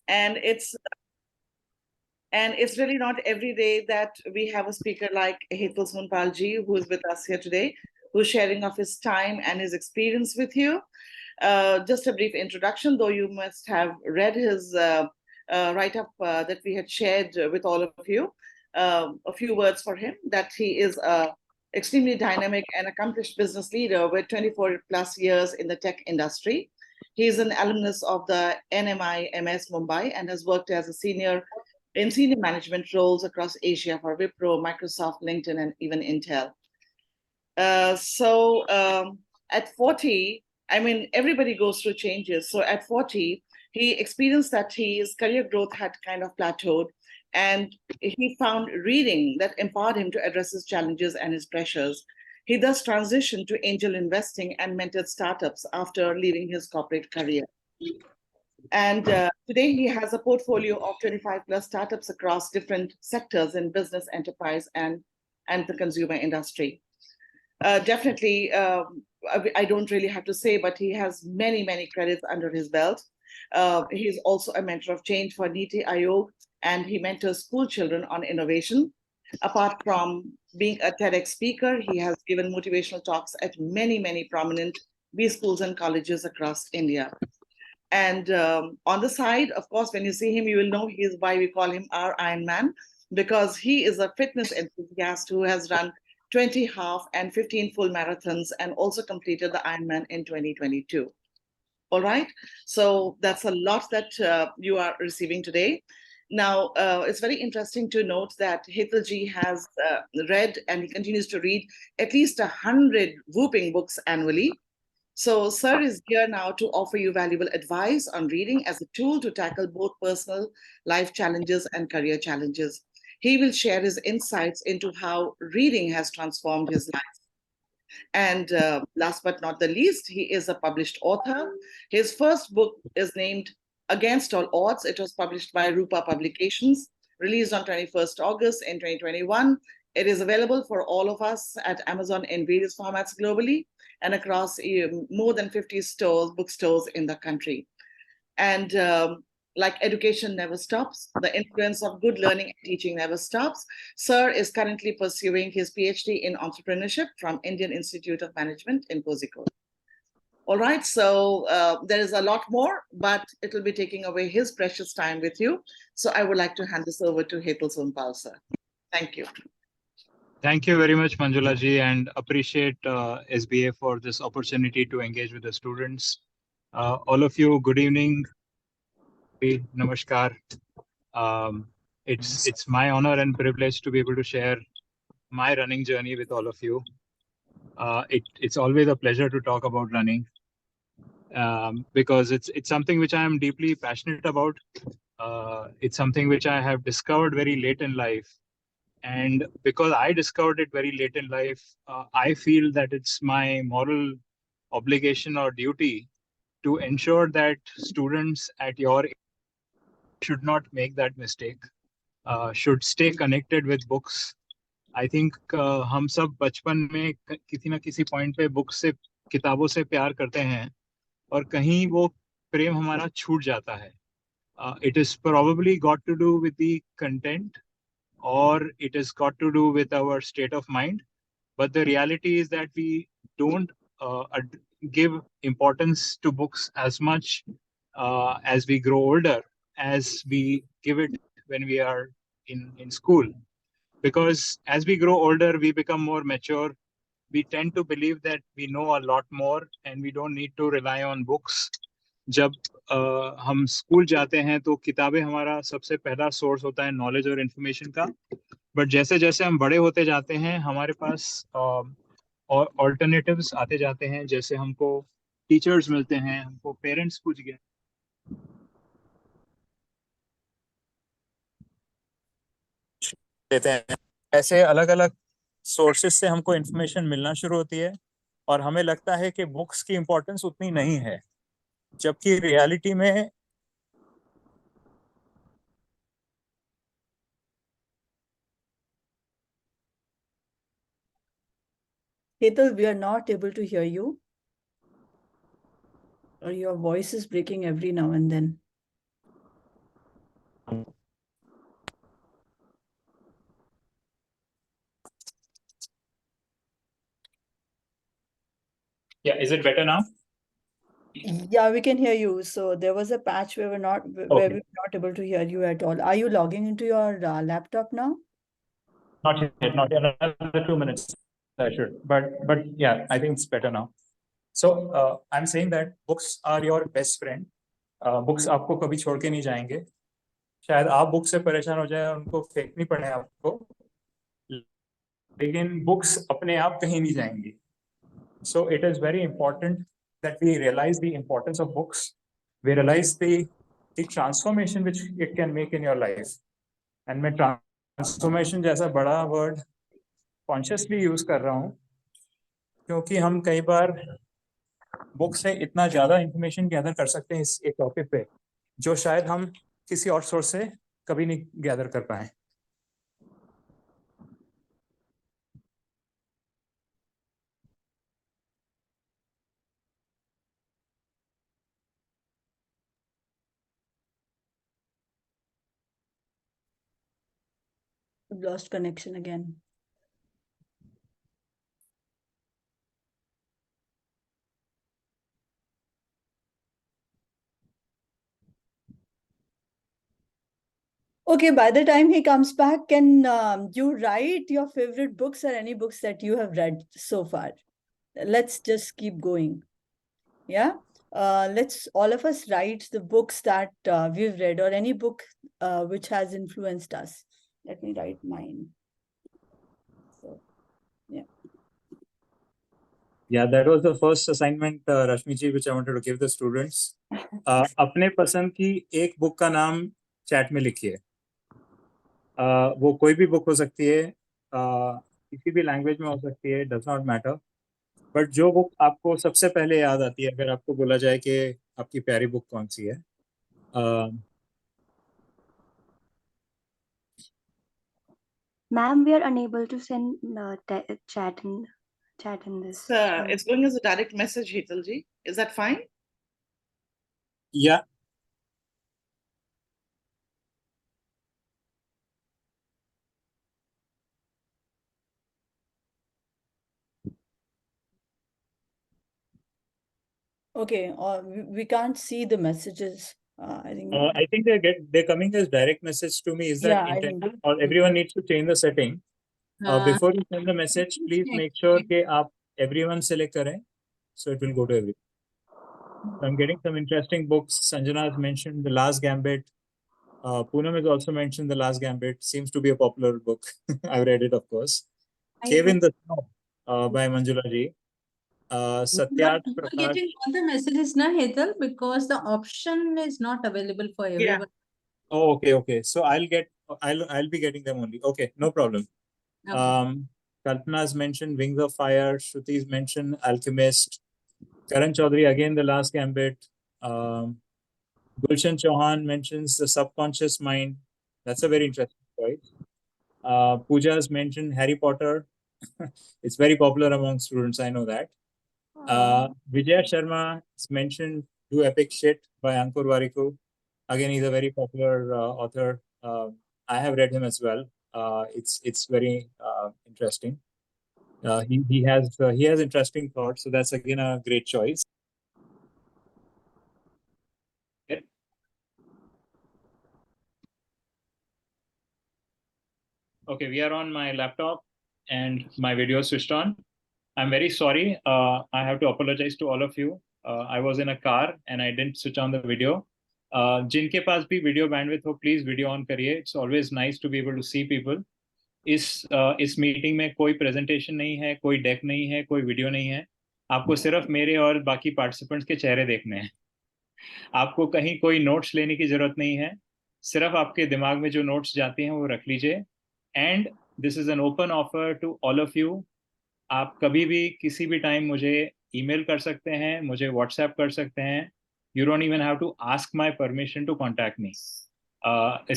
And it's really not every day that we have a speaker like Hetal Sonpal ji, who is with us here today, who's sharing of his time and his experience with you. Just a brief introduction, though you must have read his write-up that we had shared with all of you. A few words for him, that he is a extremely dynamic and accomplished business leader with 24 plus years in the tech industry. He is an alumnus of the NMI MS Mumbai and has worked as a senior management roles across Asia for Wipro, Microsoft, LinkedIn, and even Intel. At 40, I mean, everybody goes through changes. So at 40, he experienced that his career growth had kind of plateaued, and he found reading that empowered him to address his challenges and his pressures. He thus transitioned to angel investing and mentored startups after leaving his corporate career. And today he has a portfolio of 25 plus startups across different sectors in business, enterprise, and the consumer industry. Definitely, I don't really have to say, but he has many, many credits under his belt. He's also a mentor of change for Niti Aayog, and he mentors school children on innovation. Apart from being a TEDx speaker, he has given motivational talks at many, many prominent B schools and colleges across India. And on the side, of course, when you see him, you will know he is why we call him our Iron Man, because he is a fitness enthusiast who has run 20 half and 15 full marathons and also completed the Ironman in 2022. All right. So that's a lot that you are receiving today. Now, it's very interesting to note that Hetal ji has read, and he continues to read, at least 100 whooping books annually. So Sir is here now to offer you valuable advice on reading as a tool to tackle both personal life challenges and career challenges. He will share his insights into how reading has transformed his life. And last but not the least, he is a published author. His first book is named Against All Odds. It was published by Rupa Publications, released on 21st August in 2021. It is available for all of us at Amazon in various formats globally and across more than 50 stores, bookstores in the country. And like education never stops, the influence of good learning and teaching never stops. Sir is currently pursuing his PhD in entrepreneurship from Indian Institute of Management in Kozhikode. All right, so there is a lot more, but it will be taking away his precious time with you. So I would like to hand this over to Hetal Sonpal, sir. Thank you. Thank you very much, Manjula ji, and appreciate SBA for this opportunity to engage with the students. All of you, good evening. Namaskar. It's my honor and privilege to be able to share my running journey with all of you. It's always a pleasure to talk about running because it's something which I am deeply passionate about. It's something which I have discovered very late in life. And because I discovered it very late in life, I feel that it's my moral obligation or duty to ensure that students at your age should not make that mistake, should stay connected with books. I think हम सब बचपन में किसी ना किसी point पे book से किताबों से प्यार करते हैं और कहीं वो प्रेम हमारा छूट जाता है. It is probably got to do with the content, or it has got to do with our state of mind. But the reality is that we don't give importance to books as much as we grow older as we give it when we are in school. Because as we grow older, we become more mature. We tend to believe that we know a lot more and we don't need to rely on books. जब हम school जाते हैं तो किताबें हमारा सबसे पहला source होता है नॉलेज और इन्फॉर्मेशन का. बट जैसे जैसे हम बड़े होते जाते हैं हमारे पास ऑल्टरनेटिव्स आते जाते हैं. जैसे हमको टीचर्स मिलते हैं, हमको पेरेंट्स कुछ देते हैं. ऐसे अलग अलग सोर्सेज से हमको इन्फॉर्मेशन मिलना शुरू होती है और हमें लगता है कि बुक्स की इम्पोर्टेंस उतनी नहीं है, जबकि रियलिटी में Hetal, we are not able to hear you. Or your voice is breaking every now and then. Yeah, is it better now? Yeah, we can hear you. So there was a patch where we were not able to hear you at all. Are you logging into your laptop now? Not yet, not yet. Another 2 minutes, I should. But yeah, I think it's better now. So I'm saying that books are your best friend. Books आपको कभी छोड़ के नहीं जाएंगे. शायद आप book से परेशान हो जाए, उनको फेंकनी पड़े आपको, लेकिन बुक्स अपने आप कहीं नहीं जाएंगी. So it is very important that we realize the importance of books. We realize the transformation which it can make in your life. And मैं transformation जैसा बड़ा word consciously use कर रहा हूँ, क्योंकि हम कई बार बुक से इतना ज़्यादा information गैदर कर सकते हैं इस एक टॉपिक पे, जो शायद हम किसी और सोर्स से कभी नहीं गैदर कर पाए. We've lost connection again. Okay, by the time he comes back, can you write your favorite books or any books that you have read so far? Let's just keep going. Yeah. Let's all of us write the books that we've read or any book which has influenced us. Let me write mine. So, yeah. Yeah, that was the first assignment, Rashmi ji, which I wanted to give the students. अपने पसंद की एक book का नाम chat में लिखिए. वो कोई भी बुक हो सकती है, किसी भी लैंग्वेज में हो सकती है, डज नॉट मैटर. बट जो बुक आपको सबसे पहले याद आती है, अगर आपको बोला जाए कि आपकी प्यारी बुक कौन सी है. Ma'am, we are unable to send chat in this. It's going as a direct message, Hetal ji. Is that fine? Yeah. Okay, we can't see the messages. I think they're coming as direct message to me. Is that Yeah, intended? Or everyone needs to change the setting. Before you send the message, please make sure कि आप everyone select करें, so it will go to everyone. So I'm getting some interesting books. Sanjana has mentioned The Last Gambit. Poonam has also mentioned The Last Gambit. Seems to be a popular book. I've read it, of course. Cave in the Snow by Manjula ji. Satyarth But Prakash. we're getting all the messages now, Hetal, because the option is not available for everyone. Oh, okay. So I'll be getting them only. Okay, no problem. Okay. Kalpana's mentioned Wings of Fire. Shruti's mentioned Alchemist. Karan Chaudhary, again, The Last Gambit. Gulshan Chauhan mentions The Subconscious Mind. That's a very interesting choice. Pooja has mentioned Harry Potter. It's very popular among students, I know that. Vijaya Sharma has mentioned Do Epic Shit by Ankur Warikoo. Again, he's a very popular author. I have read him as well. It's very interesting. He has interesting thoughts, so that's again a great choice. Okay, we are on my laptop and my video is switched on. I'm very sorry. I have to apologize to all of you. I was in a car and I didn't switch on the video. जिनके पास भी video bandwidth हो, please video on करिए. It's always nice to be able to see people. इस meeting में कोई presentation नहीं है, कोई डेक नहीं है, कोई वीडियो नहीं है. आपको सिर्फ मेरे और बाकी पार्टिसिपेंट्स के चेहरे देखने हैं. आपको कहीं कोई नोट्स लेने की जरूरत नहीं है. सिर्फ आपके दिमाग में जो नोट्स जाती हैं वो रख लीजिए. And this is an open offer to all of you. आप कभी भी किसी भी टाइम मुझे ईमेल कर सकते हैं, मुझे व्हाट्सएप कर सकते हैं. You don't even have to ask my permission to contact me.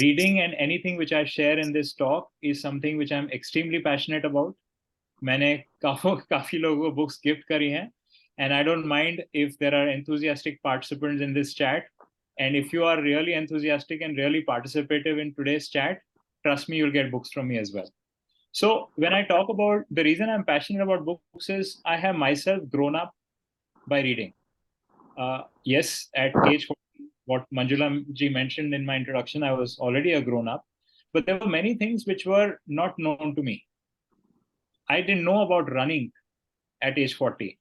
Reading and anything which I share in this talk is something which I'm extremely passionate about. मैंने काफी लोगों को बुक्स गिफ्ट करी हैं, and I don't mind if there are enthusiastic participants in this chat. And if you are really enthusiastic and really participative in today's chat, trust me, you'll get books from me as well. So when I talk about the reason I'm passionate about books is I have myself grown up by reading. Yes, at age 40, what Manjula ji mentioned in my introduction, I was already a grown up, but there were many things which were not known to me. I didn't know about running at age 40.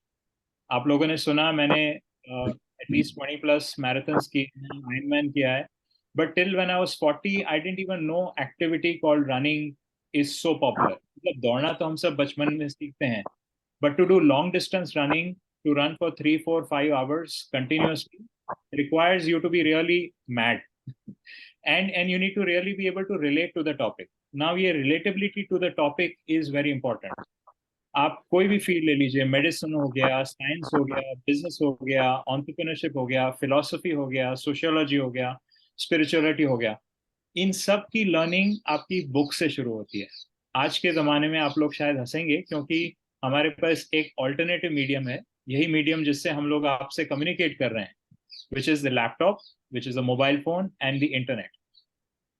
आप लोगों ने सुना, मैंने at least 20 plus marathons किए हैं, Ironman किया है, but till when I was 40, I didn't even know activity called running is so popular. मतलब दौड़ना तो हम सब बचपन में सीखते हैं, but to do long distance running, to run for 3, 4, 5 hours continuously requires you to be really mad. And you need to really be able to relate to the topic. Now, ये relatability to the topic is very important. आप कोई भी field ले लीजिए, medicine हो गया, science हो गया, बिजनेस हो गया, एंटरप्रेन्योरशिप हो गया, फिलॉसफी हो गया, सोशियोलॉजी हो गया, स्पिरिचुअलिटी हो गया, इन सब की लर्निंग आपकी बुक से शुरू होती है. आज के ज़माने में आप लोग शायद हंसेंगे क्योंकि हमारे पास एक ऑल्टरनेटिव मीडियम है, यही मीडियम जिससे हम लोग आपसे कम्युनिकेट कर रहे हैं, which is the laptop, which is the mobile phone and the internet.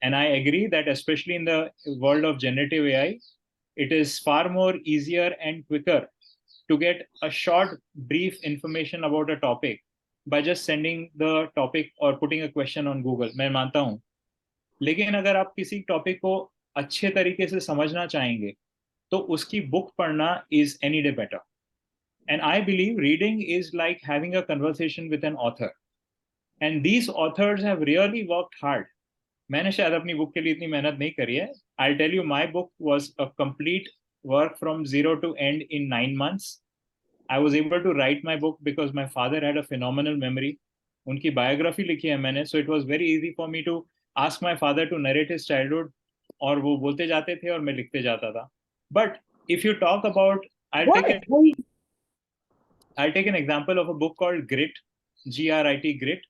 And I agree that especially in the world of generative AI, it is far more easier and quicker to get a short, brief information about a topic by just sending the topic or putting a question on Google. मैं मानता हूँ, लेकिन अगर आप किसी topic को अच्छे तरीके से समझना चाहेंगे तो उसकी बुक पढ़ना is any day better. And I believe reading is like having a conversation with an author. And these authors have really worked hard. मैंने शायद अपनी बुक के लिए इतनी मेहनत नहीं करी है. I'll tell you, my book was a complete work from zero to end in 9 months. I was able to write my book because my father had a phenomenal memory. उनकी biography लिखी है मैंने, so it was very easy for me to ask my father to narrate his childhood. और वो बोलते जाते थे और मैं लिखते जाता था. But if you talk about, I'll take an example of a book called Grit, Grit, Grit.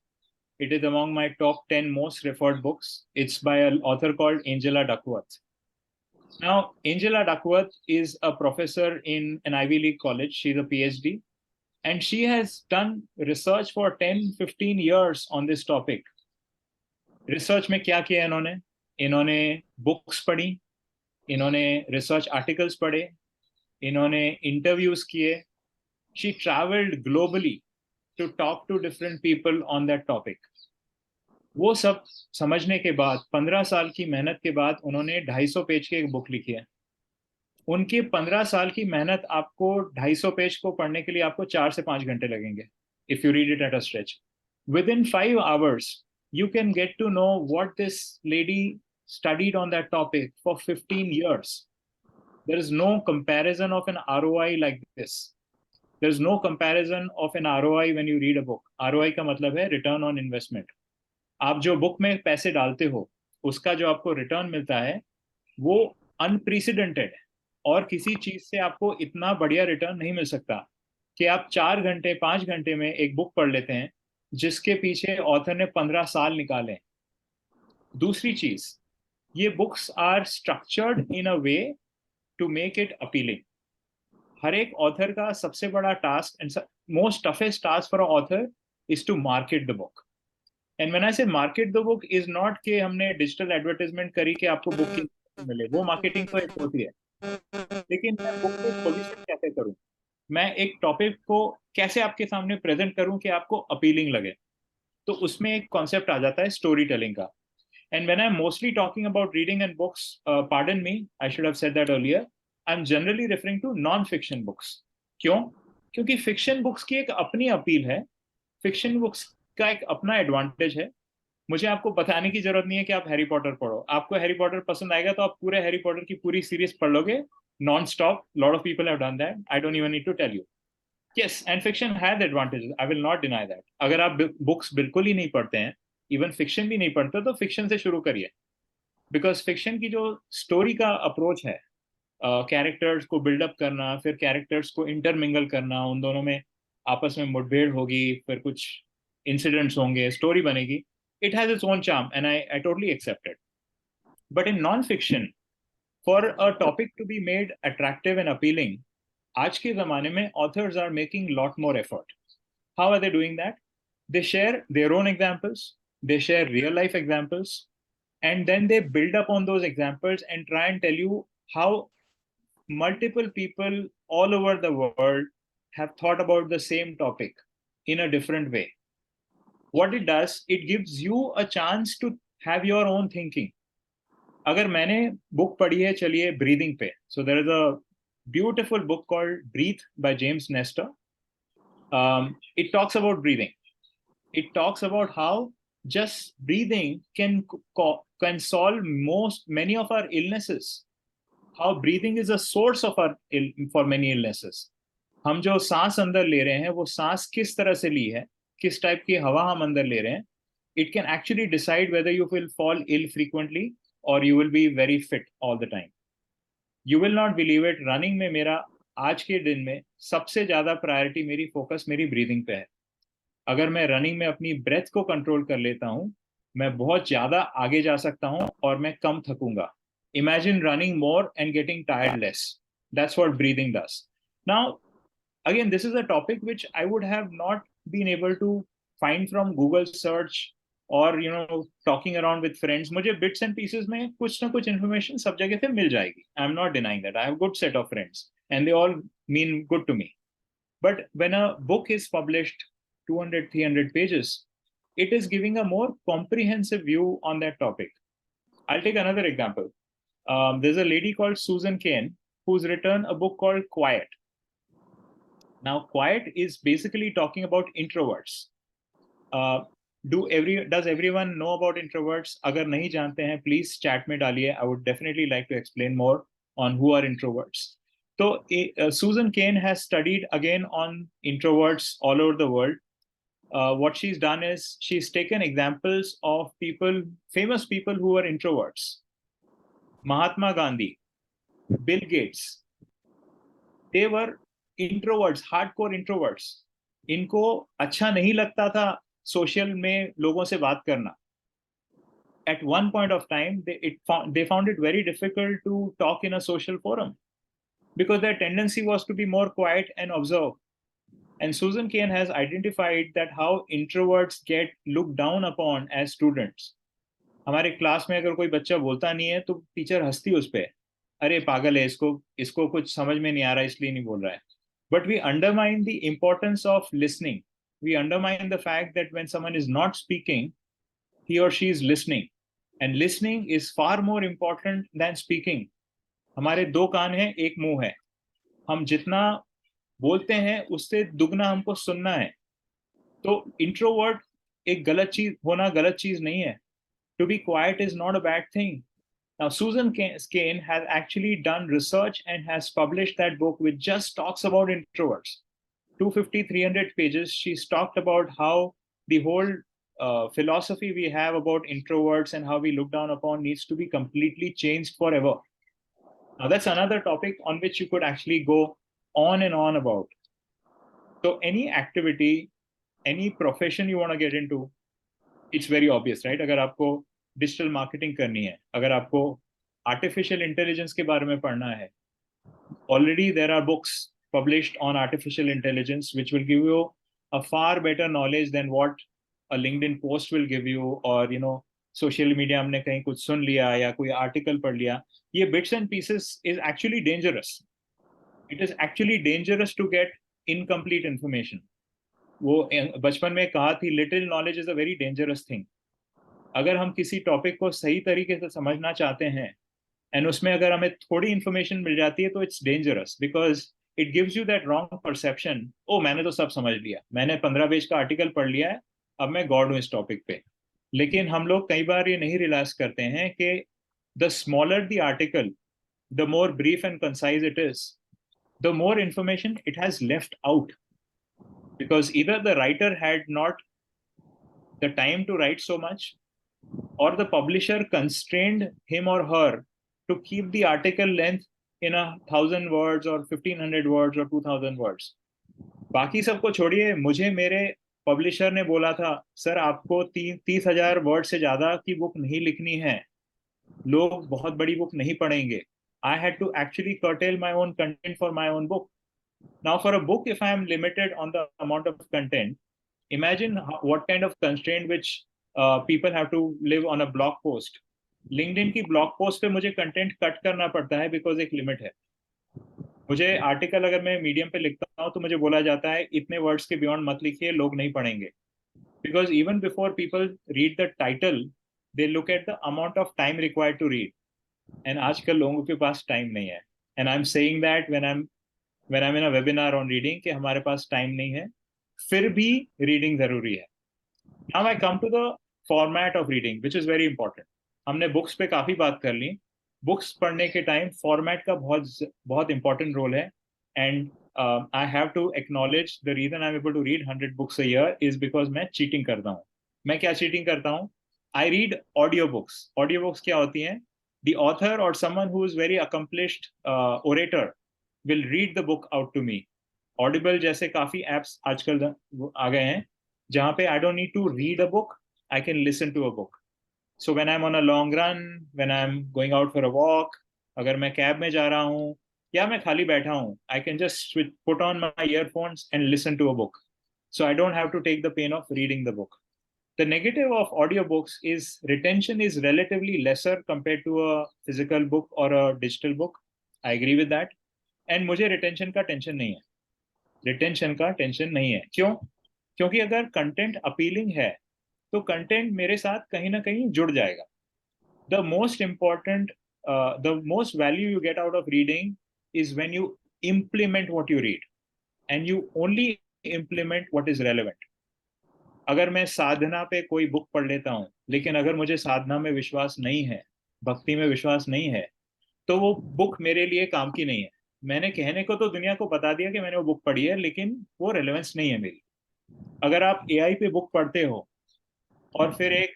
It is among my top 10 most referred books. It's by an author called Angela Duckworth. Now, Angela Duckworth is a professor in an Ivy League college. She's a PhD. And she has done research for 10, 15 years on this topic. Research में क्या किया इन्होंने? इन्होंने books पढ़ी, इन्होंने research articles पढ़े, इन्होंने interviews किए. She traveled globally to talk to different people on that topic. वो सब समझने के बाद 15 साल की मेहनत के बाद उन्होंने 250 पेज की एक बुक लिखी है. उनके 15 साल की मेहनत आपको 250 पेज को पढ़ने के लिए आपको 4 से 5 घंटे लगेंगे. If you read it at a stretch, within 5 hours you can get to know what this lady studied on that topic for 15 years. There is no comparison of an ROI like this. There is no comparison of an ROI when you read a book. ROI का मतलब है return on investment. आप जो book में पैसे डालते हो उसका जो आपको रिटर्न मिलता है वो अनप्रेसिडेंटेड है, और किसी चीज से आपको इतना बढ़िया रिटर्न नहीं मिल सकता कि आप 4 घंटे 5 घंटे में एक बुक पढ़ लेते हैं जिसके पीछे ऑथर ने 15 साल निकाले. दूसरी चीज, ये books are structured in a way to make it appealing. हर एक ऑथर का सबसे बड़ा task and most toughest task for a author is to market the book. And when I say market the book is not कि हमने digital advertisement करी कि आपको बुक की मिले, वो मार्केटिंग तो एक होती है, लेकिन मैं बुक को पोजीशन कैसे करूं, मैं एक टॉपिक को कैसे आपके सामने प्रेजेंट करूं कि आपको अपीलिंग लगे, तो उसमें एक कॉन्सेप्ट आ जाता है स्टोरी टेलिंग का. And when I'm mostly talking about reading and books, pardon me, I should have said that earlier, I'm generally referring to non-fiction books. क्यों? क्योंकि फिक्शन बुक्स की एक अपनी अपील है, फिक्शन बुक्स का एक अपना एडवांटेज है. मुझे आपको बताने की जरूरत नहीं है कि आप हैरी पॉटर पढ़ो. आपको हैरी पॉटर पसंद आएगा तो आप पूरे हैरी पॉटर की पूरी सीरीज पढ़ लोगे non stop. Lot of people have done that. I don't even need to tell you. Yes, and fiction has advantages, I will not deny that. अगर आप बुक्स बिल्कुल ही नहीं पढ़ते हैं, इवन फिक्शन भी नहीं पढ़ते, तो फिक्शन से शुरू करिए. बिकॉज फिक्शन की जो स्टोरी का अप्रोच है, कैरेक्टर्स को बिल्डअप करना, फिर कैरेक्टर्स को इंटरमिंगल करना, उन दोनों में आपस में मुठभेड़ होगी, फिर कुछ इंसिडेंट्स होंगे, स्टोरी बनेगी. It has its own charm, and I totally accept it. But in non-fiction, for a topic to be made attractive and appealing, आज के ज़माने में authors are making a lot more effort. How are they doing that? They share their own examples, they share real life examples, and then they build up on those examples and try and tell you how multiple people all over the world have thought about the same topic in a different way. What it does, it gives you a chance to have your own thinking. अगर मैंने book पढ़ी है, चलिए breathing पे. So there is a beautiful book called Breathe by James Nestor. It talks about breathing. It talks about how just breathing can solve many of our illnesses. How breathing is a source of our for many illnesses. हम जो सांस अंदर ले रहे हैं, वो सांस किस तरह से ली है, किस टाइप की हवा हम अंदर ले रहे हैं, it can actually decide whether you will fall ill frequently or you will be very fit all the time. You will not believe it, running में मेरा आज के दिन में सबसे ज्यादा प्रायोरिटी मेरी फोकस मेरी ब्रीदिंग पे है. अगर मैं रनिंग में अपनी ब्रेथ को कंट्रोल कर लेता हूं, मैं बहुत ज्यादा आगे जा सकता हूं और मैं कम थकूंगा. Imagine running more and getting tired less. That's what breathing does. Now, again, this is a topic which I would have not been able to find from Google search or talking around with friends. मुझे bits and pieces में कुछ ना कुछ information सब जगह से मिल जाएगी. I'm not denying that. I have a good set of friends and they all mean good to me. But when a book is published 200, 300 pages, it is giving a more comprehensive view on that topic. I'll take another example. There's a lady called Susan Cain who's written a book called Quiet. Now, Quiet is basically talking about introverts. Does everyone know about introverts? अगर नहीं जानते हैं, please chat में डालिए. I would definitely like to explain more on who are introverts. So Susan Cain has studied again on introverts all over the world. What she's done is she's taken examples of famous people who are introverts. Mahatma Gandhi, Bill Gates, they were introverts, hardcore introverts. इनको अच्छा नहीं लगता था social में लोगों से बात करना. At one point of time, they found it very difficult to talk in a social forum because their tendency was to be more quiet and observe. And Susan Cain has identified that how introverts get looked down upon as students. हमारे class में अगर कोई बच्चा बोलता नहीं है तो teacher हंसती उस पे, अरे पागल है, इसको कुछ समझ में नहीं आ रहा इसलिए नहीं बोल रहा है. But we undermine the importance of listening. We undermine the fact that when someone is not speaking, he or she is listening. And listening is far more important than speaking. हमारे दो कान हैं, एक मुंह है. हम जितना बोलते हैं उससे दुगना हमको सुनना है. तो इंट्रोवर्ट एक गलत चीज नहीं है. To be quiet is not a bad thing. Now, Susan Cain has actually done research and has published that book which just talks about introverts. 250, 300 pages. She's talked about how the whole philosophy we have about introverts and how we look down upon needs to be completely changed forever. Now, that's another topic on which you could actually go on and on about. So any activity, any profession you want to get into, it's very obvious, right? अगर आपको digital marketing करनी है, अगर आपको artificial intelligence के बारे में पढ़ना है, already there are books published on artificial intelligence which will give you a far better knowledge than what a LinkedIn post will give you, or social media हमने कहीं कुछ सुन लिया या कोई आर्टिकल पढ़ लिया. ये bits and pieces is actually dangerous. It is actually dangerous to get incomplete information. वो बचपन में कहा थी, little knowledge is a very dangerous thing. अगर हम किसी टॉपिक को सही तरीके से समझना चाहते हैं एंड उसमें अगर हमें थोड़ी इंफॉर्मेशन मिल जाती है तो it's dangerous because it gives you that wrong perception. ओ मैंने तो सब समझ लिया, मैंने 15 पेज का आर्टिकल पढ़ लिया है, अब मैं गॉड हूँ इस टॉपिक पे. लेकिन हम लोग कई बार ये नहीं रियलाइज करते हैं कि the smaller the article, the more brief and concise it is, the more information it has left out. Because either the writer had not the time to write so much, or the publisher constrained him or her to keep the article length in 1,000 words or 1,500 words or 2,000 words. बाकी सबको छोड़िए, मुझे मेरे publisher ने बोला था, sir आपको 30,000 word से ज्यादा की बुक नहीं लिखनी है, लोग बहुत बड़ी बुक नहीं पढ़ेंगे. I had to actually curtail my own content for my own book. Now, for a book, if I am limited on the amount of content, imagine what kind of constraint which people have to live on a blog post. LinkedIn की blog post पे मुझे content cut करना पड़ता है because एक limit है. मुझे article अगर मैं मीडियम पे लिखता हूँ तो मुझे बोला जाता है इतने वर्ड्स के बियॉन्ड मत लिखिए, लोग नहीं पढ़ेंगे. Because even before people read the title, they look at the amount of time required to read. And आजकल लोगों के पास टाइम नहीं है. And I am saying that when I am in a webinar on reading कि हमारे पास time नहीं है, फिर भी रीडिंग जरूरी है. Now I come to the format of reading which is very important. हमने बुक्स पे काफी बात कर ली. बुक्स पढ़ने के टाइम फॉर्मेट का बहुत बहुत इंपॉर्टेंट रोल है. And I have to acknowledge the reason I am able to read 100 books a year is because मैं चीटिंग करता हूँ. मैं क्या चीटिंग करता हूँ? I read audio books. Audio books क्या होती हैं? द ऑथर और someone who is very accomplished orator will read the book out to me. Audible जैसे काफी एप्स आजकल आ गए हैं जहाँ पे I don't need to read a book, I can listen to a book. So when I am on a long run, when I am going out for a walk, अगर मैं कैब में जा रहा हूँ या मैं खाली बैठा हूँ, I can just put on my earphones and listen to a book. So I don't have to take the pain of reading the book. The negative of audiobooks is retention is relatively lesser compared to a physical book or a digital book. I agree with that. And मुझे retention का tension नहीं है. Retention का tension नहीं है. क्यों? क्योंकि अगर कंटेंट अपीलिंग है तो कंटेंट मेरे साथ कहीं ना कहीं जुड़ जाएगा. The most important, the most value you get out of reading is when you implement what you read and you only implement what is relevant. अगर मैं साधना पे कोई बुक पढ़ लेता हूँ, लेकिन अगर मुझे साधना में विश्वास नहीं है, भक्ति में विश्वास नहीं है, तो वो बुक मेरे लिए काम की नहीं है. मैंने कहने को तो दुनिया को बता दिया कि मैंने वो बुक पढ़ी है, लेकिन वो रेलेवेंस नहीं है मेरी. अगर आप एआई पे बुक पढ़ते हो और फिर एक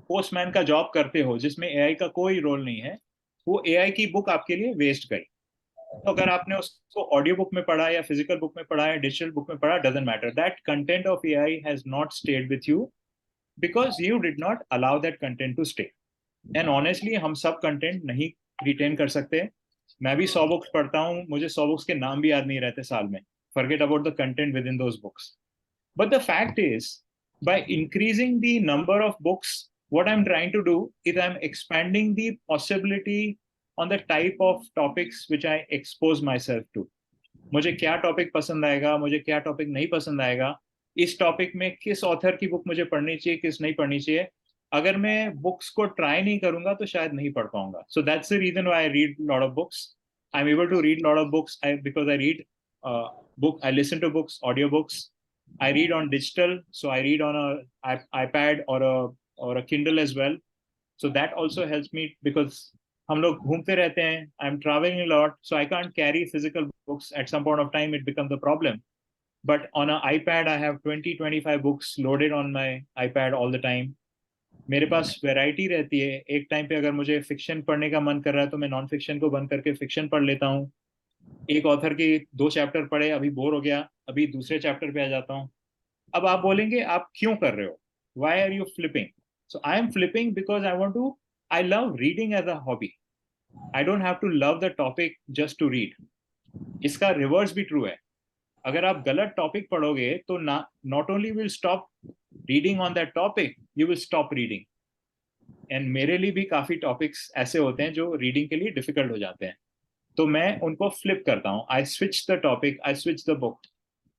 पोस्टमैन का जॉब करते हो जिसमें एआई का कोई रोल नहीं है, वो एआई की बुक आपके लिए वेस्ट गई. तो अगर आपने उसको ऑडियो बुक में पढ़ा या फिजिकल बुक में पढ़ा या डिजिटल बुक में पढ़ा, doesn't matter. That content of AI has not stayed with you because you did not allow that content to stay. And honestly हम सब कंटेंट नहीं रिटेन कर सकते. मैं भी 100 बुक्स पढ़ता हूँ, मुझे 100 बुक्स के नाम भी याद नहीं रहते साल में. Forget about the content with in those books. But the fact is, by increasing the number of books, what I'm trying to do is I'm expanding the possibility on the type of topics which I expose myself to. मुझे क्या topic पसंद आएगा, मुझे क्या topic नहीं पसंद आएगा, इस टॉपिक में किस ऑथर की बुक मुझे पढ़नी चाहिए, किस नहीं पढ़नी चाहिए. अगर मैं बुक्स को ट्राई नहीं करूंगा तो शायद नहीं पढ़ पाऊंगा. So that's the reason why I read lot of books. I am able to read lot of books because I read book, I listen to books, audiobooks. I read on digital, so I read on a iPad or a Kindle as well. So that also helps me because हम लोग घूमते रहते हैं. I'm traveling a lot, so I can't carry physical books. At some point of time, it becomes a problem. But on an iPad, I have 20-25 books loaded on my iPad all the time. मेरे पास variety रहती है. एक time पे अगर मुझे fiction पढ़ने का मन कर रहा है तो मैं नॉन फिक्शन को बंद करके फिक्शन पढ़ लेता हूँ. एक ऑथर के 2 चैप्टर पढ़े, अभी बोर हो गया, अभी दूसरे चैप्टर पे आ जाता हूँ. अब आप बोलेंगे आप क्यों कर रहे हो? Why are you flipping? So I am flipping because I want to, I love reading as a hobby. I don't have to love the topic just to read. इसका रिवर्स भी ट्रू है. अगर आप गलत टॉपिक पढ़ोगे तो not only will stop reading on that topic, you will stop reading. And मेरे लिए भी काफी टॉपिक्स ऐसे होते हैं जो रीडिंग के लिए डिफिकल्ट हो जाते हैं, तो मैं उनको फ्लिप करता हूँ. I switch the topic, I switch the book.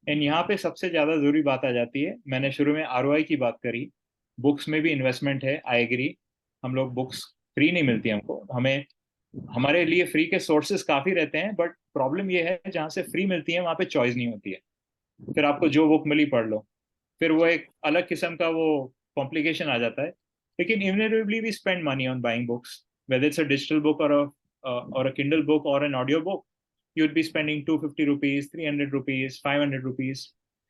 And यहाँ पे सबसे ज्यादा जरूरी बात आ जाती है. मैंने शुरू में आरओआई की बात करी. बुक्स में भी इन्वेस्टमेंट है, आई एग्री. हम लोग बुक्स फ्री नहीं मिलती हमको. हमें, हमारे लिए फ्री के सोर्सेज काफी रहते हैं, बट प्रॉब्लम ये है जहाँ से फ्री मिलती है वहाँ पे चॉइस नहीं होती है. फिर आपको जो बुक मिली पढ़ लो, फिर वो एक अलग किस्म का वो कॉम्प्लिकेशन आ जाता है. लेकिन inevitably we spend money on buying books, whether it's a digital book or a Kindle book or an audio book. You'd be spending 250 rupees, 300 rupees, 500 rupees.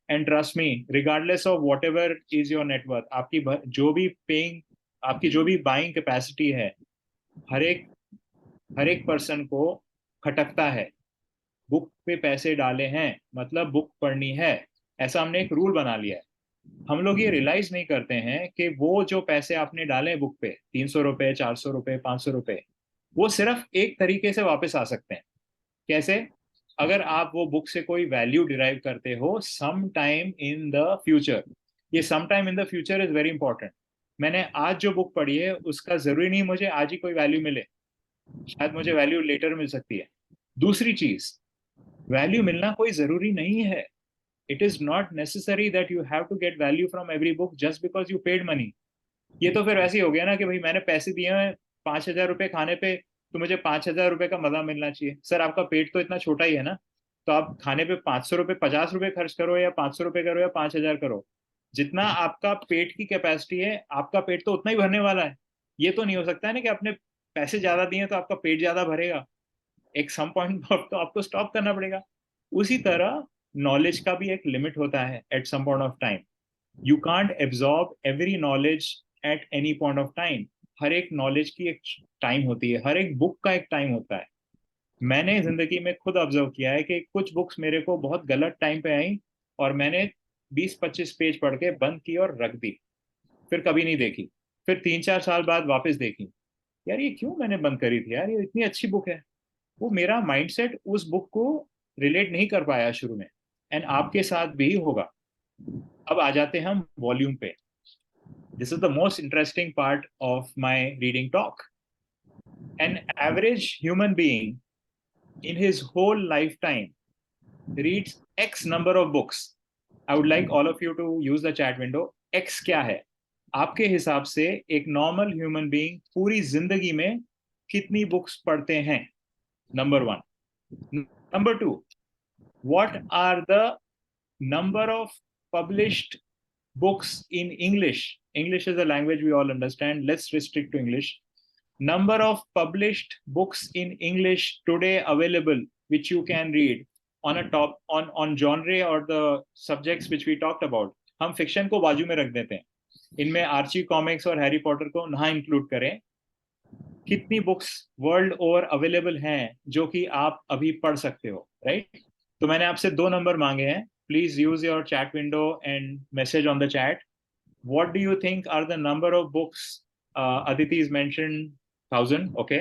And trust me, regardless of whatever is your net worth, आपकी जो भी buying capacity है, हर एक person को खटकता है. Book पे पैसे डाले हैं मतलब बुक पढ़नी है, ऐसा हमने एक रूल बना लिया है. हम लोग ये रियलाइज नहीं करते हैं कि वो जो पैसे आपने डाले बुक पे, 300 रुपए, 400 रुपए, 500 रुपए, वो सिर्फ एक तरीके से वापस आ सकते हैं. कैसे? अगर आप वो बुक से कोई वैल्यू डिराइव करते हो some time in the future. ये some time in the future is very important. मैंने आज जो बुक पढ़ी है उसका जरूरी नहीं मुझे आज ही कोई वैल्यू मिले. शायद मुझे वैल्यू लेटर मिल सकती है। दूसरी चीज, वैल्यू मिलना कोई जरूरी नहीं है। It is not necessary that you have to get value from every book just because you paid money. ये तो फिर ऐसे ही हो गया ना कि भाई मैंने पैसे दिए हैं 5,000 रुपये खाने पे, तो मुझे 5,000 रुपये का मजा मिलना चाहिए। सर आपका पेट तो इतना छोटा ही है ना, तो आप खाने पे 500 रुपये 50 रुपये खर्च करो या 500 रुपये करो या 5,000 करो, जितना आपका पेट की कैपेसिटी है आपका पेट तो उतना ही भरने वाला है। ये तो नहीं हो सकता है ना कि आपने पैसे ज्यादा दिए तो आपका पेट ज्यादा भरेगा। एक सम पॉइंट पर तो आपको स्टॉप करना पड़ेगा। उसी तरह नॉलेज का भी एक लिमिट होता है at some point of time. You can't absorb every knowledge at any point of time. हर एक नॉलेज की एक टाइम होती है, हर एक बुक का एक टाइम होता है। मैंने जिंदगी में खुद ऑब्जर्व किया है कि कुछ बुक्स मेरे को बहुत गलत टाइम पे आई और मैंने 20-25 पेज पढ़ के बंद की और रख दी, फिर कभी नहीं देखी। फिर 3-4 साल बाद वापस देखी, यार ये क्यों मैंने बंद करी थी, यार ये इतनी अच्छी बुक है। वो मेरा माइंडसेट उस बुक को रिलेट नहीं कर पाया शुरू में। एंड आपके साथ भी होगा। अब आ जाते हैं हम वॉल्यूम पे। This is the most interesting part of my reading talk. An average human being in his whole lifetime reads X number of books. I would like all of you to use the chat window. X क्या है? आपके हिसाब से एक normal human being पूरी जिंदगी में कितनी बुक्स पढ़ते हैं? Number 1. Number 2, what are the number of published books in English? English is a language we all understand. Let's restrict to English. Number of published books in English today available, which you can read on a top on genre or the subjects which we talked about. हम fiction को बाजू में रख देते हैं, इनमें Archie comics और Harry Potter को ना इंक्लूड करें। कितनी बुक्स वर्ल्ड ओवर अवेलेबल हैं जो कि आप अभी पढ़ सकते हो, राइट? तो मैंने आपसे 2 नंबर मांगे हैं। Please use your chat window and message on the chat. What do you think are the number of books? Aditi is mentioned 1,000. Okay.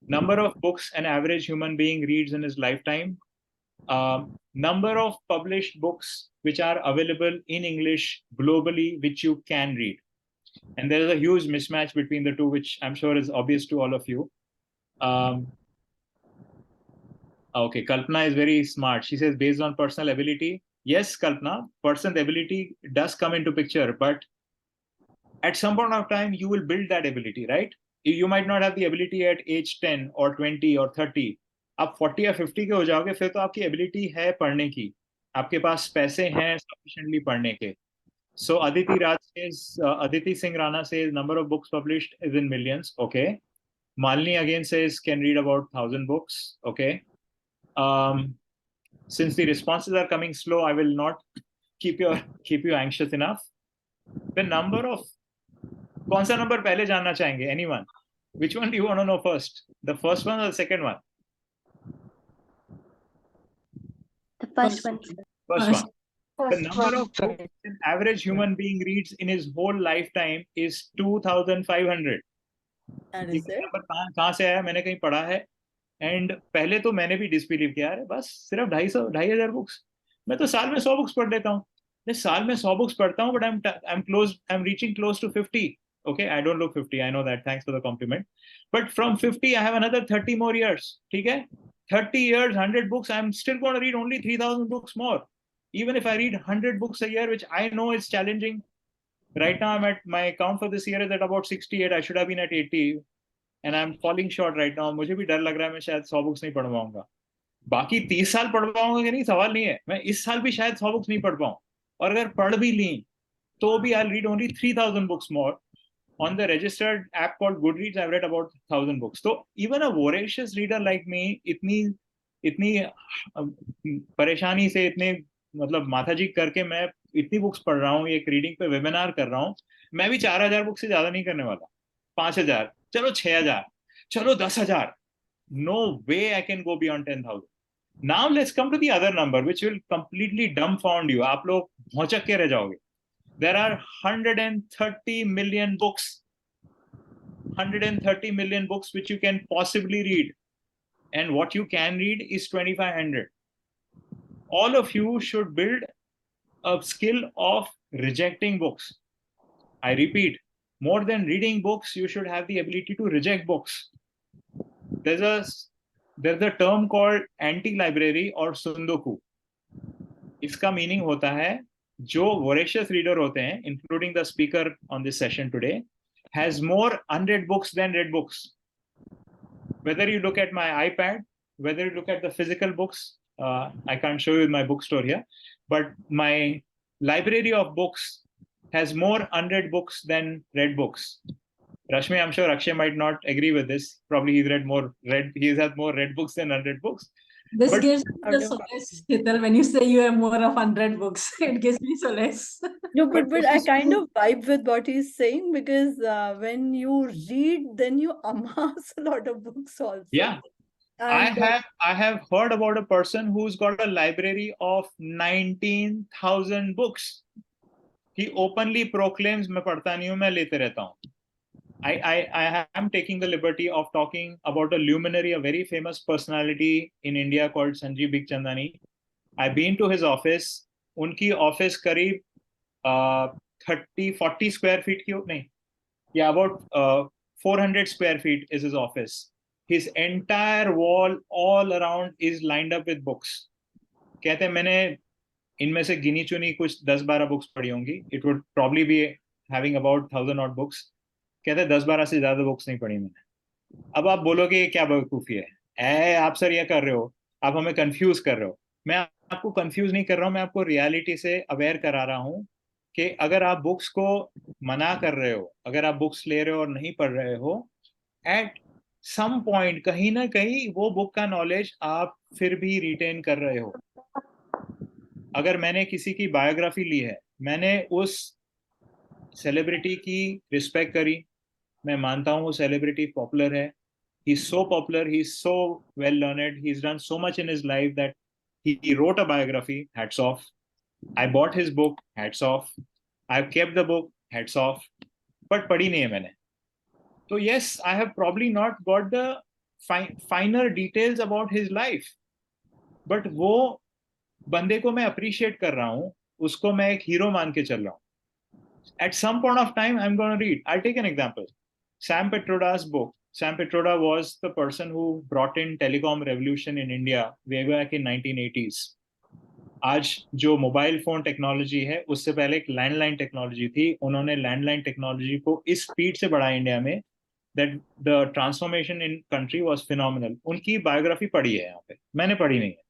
Number of books an average human being reads in his lifetime. Number of published books which are available in English globally, which you can read. And there is a huge mismatch between the two, which I'm sure is obvious to all of you. Okay, Kalpana is very smart. She says based on personal ability. Yes, Kalpana, personal ability does come into picture, but at some point of time you will build that ability, right? You might not have the ability at age 10 or 20 or 30. आप 40 या 50 के हो जाओगे, फिर तो आपकी ability है पढ़ने की, आपके पास पैसे हैं sufficiently पढ़ने के. So Aditi Singh Rana says number of books published is in millions. Okay. Malini again says can read about 1,000 books. Okay. Since the responses are coming slow, I will not keep you anxious enough. The number of कौन सा number पहले जानना चाहेंगे? Anyone? Which one do you want to know first? The first one or the second one? The first one. First one. The First number one. of books an average human being reads in his whole lifetime is 2,500. And ये is it? Number कहाँ से आया? मैंने कहीं पढ़ा है। And पहले तो मैंने भी डिसबिलीव किया, अरे बस सिर्फ 2,500 बुक्स, मैं तो साल में 100 बुक्स पढ़ लेता हूँ। मैं साल में 100 बुक्स पढ़ता हूँ, but I am reaching close to 50. Okay, I don't look 50. I know that. Thanks for the compliment. But from 50, I have another 30 more years. ठीक है? 30 years, 100 books. I'm still going to read only 3,000 books more. Even if I read 100 books a year, which I know is challenging. Right now, my count for this year is at about 68. I should have been at 80. And I'm falling short right now. मुझे भी डर लग रहा है मैं शायद 100 books नहीं पढ़ पाऊंगा। बाकी 30 साल पढ़ पाऊंगा कि नहीं, सवाल नहीं है। मैं इस साल भी शायद 100 बुक्स नहीं पढ़ पाऊं, और अगर पढ़ भी ली तो भी I'll read only 3,000 books more. On the registered app called Goodreads, I've read about 1,000 books. So even a voracious reader like me, इतनी परेशानी से, इतने मतलब माथाजी करके मैं इतनी बुक्स पढ़ रहा हूँ, एक रीडिंग पे वेबिनार कर रहा हूँ। मैं भी 4,000 बुक से ज्यादा नहीं करने वाला। 5,000, चलो 6,000, चलो 10,000. No way I can go beyond 10,000. Now let's come to the other number, which will completely dumbfound you. आप लोग भौचक के रह जाओगे. There are 130 million books. 130 million books which you can possibly read. And what you can read is 2,500. All of you should build a skill of rejecting books. I repeat, more than reading books, you should have the ability to reject books. there's a term called anti-library or sundoku. इसका meaning होता है जो voracious reader होते हैं, including the speaker on this session today, has more unread books than read books. Whether you look at my iPad, whether you look at the physical books, I can't show you my bookstore here, but my library of books has more unread books than read books. Rashmi, I'm sure Akshay might not agree with this. Probably he's had more read books than unread books. This But- gives me the solace, Hetal, when you say you have more of 100 books. It gives me solace. No, But but this I is kind true. of vibe with what he's saying, because when you read, then you amass a lot of books also. Yeah. And I have heard about a person who's got a library of 19,000 books. He openly proclaims, मैं पढ़ता नहीं हूँ, मैं लेते रहता हूँ. I am taking the liberty of talking about a luminary, a very famous personality in India called Sanjeev Bikhchandani. I've been to his office. उनकी office करीब 30-40 square feet की नहीं, yeah, about 400 square feet is his office. His entire wall all around is lined up with books. कहते हैं मैंने इनमें से गिनी चुनी कुछ 10-12 बुक्स पढ़ी होंगी. It would probably be having about 1,000 odd books. कहते हैं 10-12 से ज्यादा बुक्स नहीं पढ़ी मैंने. अब आप बोलोगे ये क्या बेवकूफी है, आप सर ये कर रहे हो, आप हमें कंफ्यूज कर रहे हो. मैं आपको कंफ्यूज नहीं कर रहा हूँ, मैं आपको रियलिटी से अवेयर करा रहा हूँ कि अगर आप बुक्स को मना कर रहे हो, अगर आप बुक्स ले रहे हो और नहीं पढ़ रहे हो, एट सम पॉइंट कहीं ना कहीं वो बुक का नॉलेज आप फिर भी रिटेन कर रहे हो. अगर मैंने किसी की बायोग्राफी ली है, मैंने उस सेलिब्रिटी की रिस्पेक्ट करी, मैं मानता हूँ वो सेलिब्रिटी पॉपुलर है, he's so popular, he's so well learned, he's done so much in his life that he wrote a biography, hats off. I bought his book, hats off. I've kept the book, hats off. But पढ़ी नहीं है मैंने. So yes, I have probably not got the finer details about his life. But वो बंदे को मैं appreciate कर रहा हूँ, उसको मैं एक हीरो मान के चल रहा हूँ. At some point of time, I'm going to read. I'll take an example. Sam Petroda's book. Sam Petroda was the person who brought in telecom revolution in India way back in 1980s. आज जो mobile phone technology है, उससे पहले एक landline technology थी. उन्होंने landline technology को इस स्पीड से बढ़ाया इंडिया में that the transformation in country was phenomenal. उनकी बायोग्राफी पढ़ी है यहाँ पे, मैंने पढ़ी नहीं है.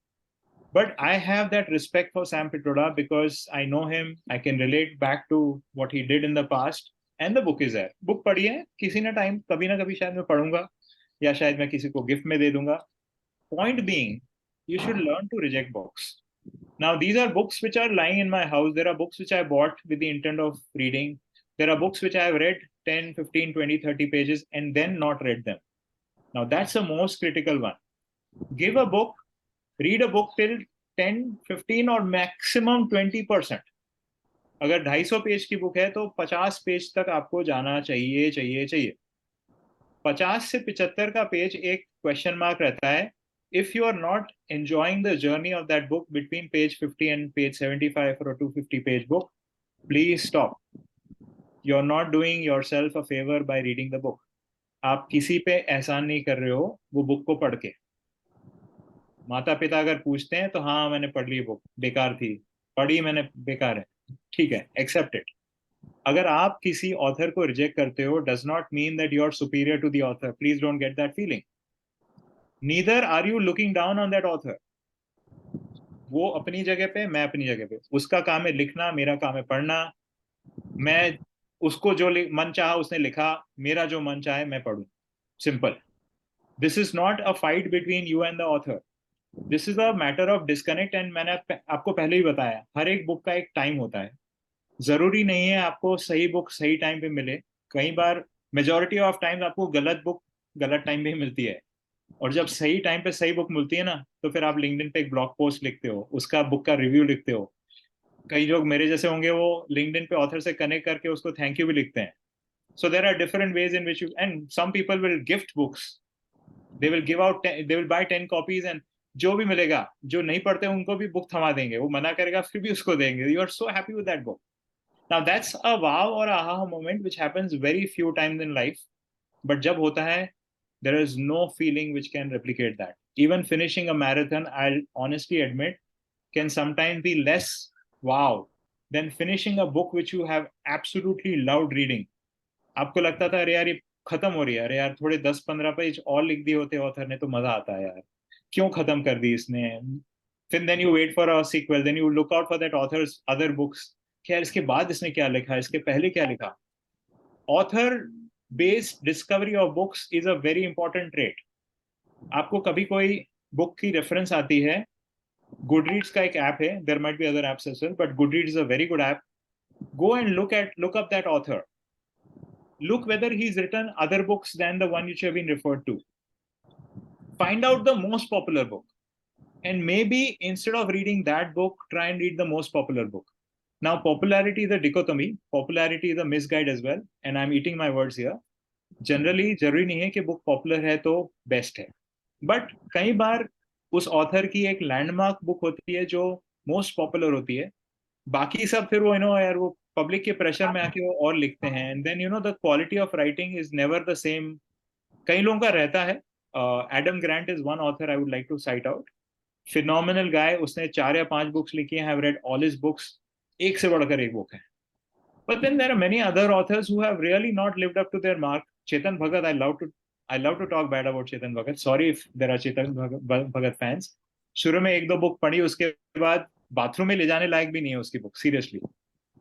But I have that respect for Sam Petroda because I know him. I can relate back to what he did in the past. And the book is there. Book पढ़ी है, किसी ना टाइम कभी ना कभी शायद मैं पढ़ूंगा, या शायद मैं किसी को गिफ्ट में दे दूंगा. Point being, you should learn to reject books. Now these are books which are lying in my house. There are books which I bought with the intent of reading. There are books which I have read 10, 15, 20, 30 pages and then not read them. Now that's the most critical one. Give a book, read a book till 10, 15 or maximum 20%. अगर 250 page की book है तो 50 page तक आपको जाना चाहिए. 50 से 75 का पेज एक क्वेश्चन मार्क रहता है. If you are not enjoying the journey of that book between page 50 and page 75 for a 250 page book, please stop. You're not doing yourself a favor by reading the book. आप किसी पे एहसान नहीं कर रहे हो वो बुक को पढ़ के. माता पिता अगर पूछते हैं तो हाँ मैंने पढ़ ली बुक, बेकार थी, पढ़ी मैंने, बेकार है, ठीक है, एक्सेप्ट इट. अगर आप किसी ऑथर को रिजेक्ट करते हो, does not mean that you are superior to the author. Please don't get that feeling. Neither are you looking down on that author. वो अपनी जगह पे, मैं अपनी जगह पे. उसका काम है लिखना, मेरा काम है पढ़ना. मैं उसको जो मन चाहा उसने लिखा, मेरा जो मन चाहे मैं पढ़ूं. Simple. This is not a fight between you and the author. This is a matter of disconnect. And मैंने आपको पहले ही बताया, हर एक बुक का एक टाइम होता है. जरूरी नहीं है आपको सही बुक सही टाइम पे मिले. कई बार मेजोरिटी ऑफ टाइम आपको गलत बुक गलत टाइम पे ही मिलती है. और जब सही टाइम पे सही बुक मिलती है ना, तो फिर आप लिंक्डइन पे एक ब्लॉग पोस्ट लिखते हो, उसका बुक का रिव्यू लिखते हो. कई लोग मेरे जैसे होंगे, वो लिंक्डइन पे ऑथर से कनेक्ट करके उसको थैंक यू भी लिखते हैं. So there are different ways in which you, and some people will gift books. They will give out, they will buy 10 copies and जो भी मिलेगा, जो नहीं पढ़ते उनको भी बुक थमा देंगे. वो मना करेगा फिर भी उसको देंगे. You are so happy with that book. Now that's a wow or aha moment which happens very few times in life. But जब होता है, There is no feeling which can replicate that. Even finishing a marathon, I'll honestly admit, can sometimes be less wow than finishing a book which you have absolutely loved reading. आपको लगता था अरे यार ये खत्म हो रही है, अरे यार थोड़े 10-15 पेज और लिख दिए होते ऑथर ने तो मजा आता है यार, क्यों खत्म कर दी इसने. फिर then you wait for a sequel, then you look out for that author's other books, कि यार इसके बाद इसने क्या लिखा, इसके पहले क्या लिखा. Author based discovery of books is a very important trait. आपको कभी कोई बुक की रेफरेंस आती है, Goodreads का एक ऐप है, there might be other apps as well, but Goodreads is a very good app. Go and look up that author. Look whether he's written other books than the one which have been referred to. Find out the most popular book. And maybe instead of reading that book, try and read the most popular book. Now, popularity is a dichotomy. Popularity is a misguide as well. And I'm eating my words here. Generally, जरूरी नहीं है कि book popular है तो best है. But कई बार उस author की एक लैंडमार्क बुक होती है जो मोस्ट पॉपुलर होती है, बाकी सब फिर वो यार वो पब्लिक के प्रेशर में आके वो और लिखते हैं, and then the quality of writing is never the same. कई लोगों का रहता है. Adam Grant is one author I would like to cite out. Phenomenal guy, उसने 4 या 5 बुक्स लिखी हैं, have read all his books, एक से बढ़कर एक बुक है. But then there are many other authors who have really not lived up to their mark. Chetan Bhagat, I love to talk bad about Chetan Bhagat. Sorry if there are Chetan Bhagat fans. शुरू में 1-2 book पढ़ी, उसके बाद bathroom में ले जाने लायक भी नहीं है उसकी बुक, सीरियसली.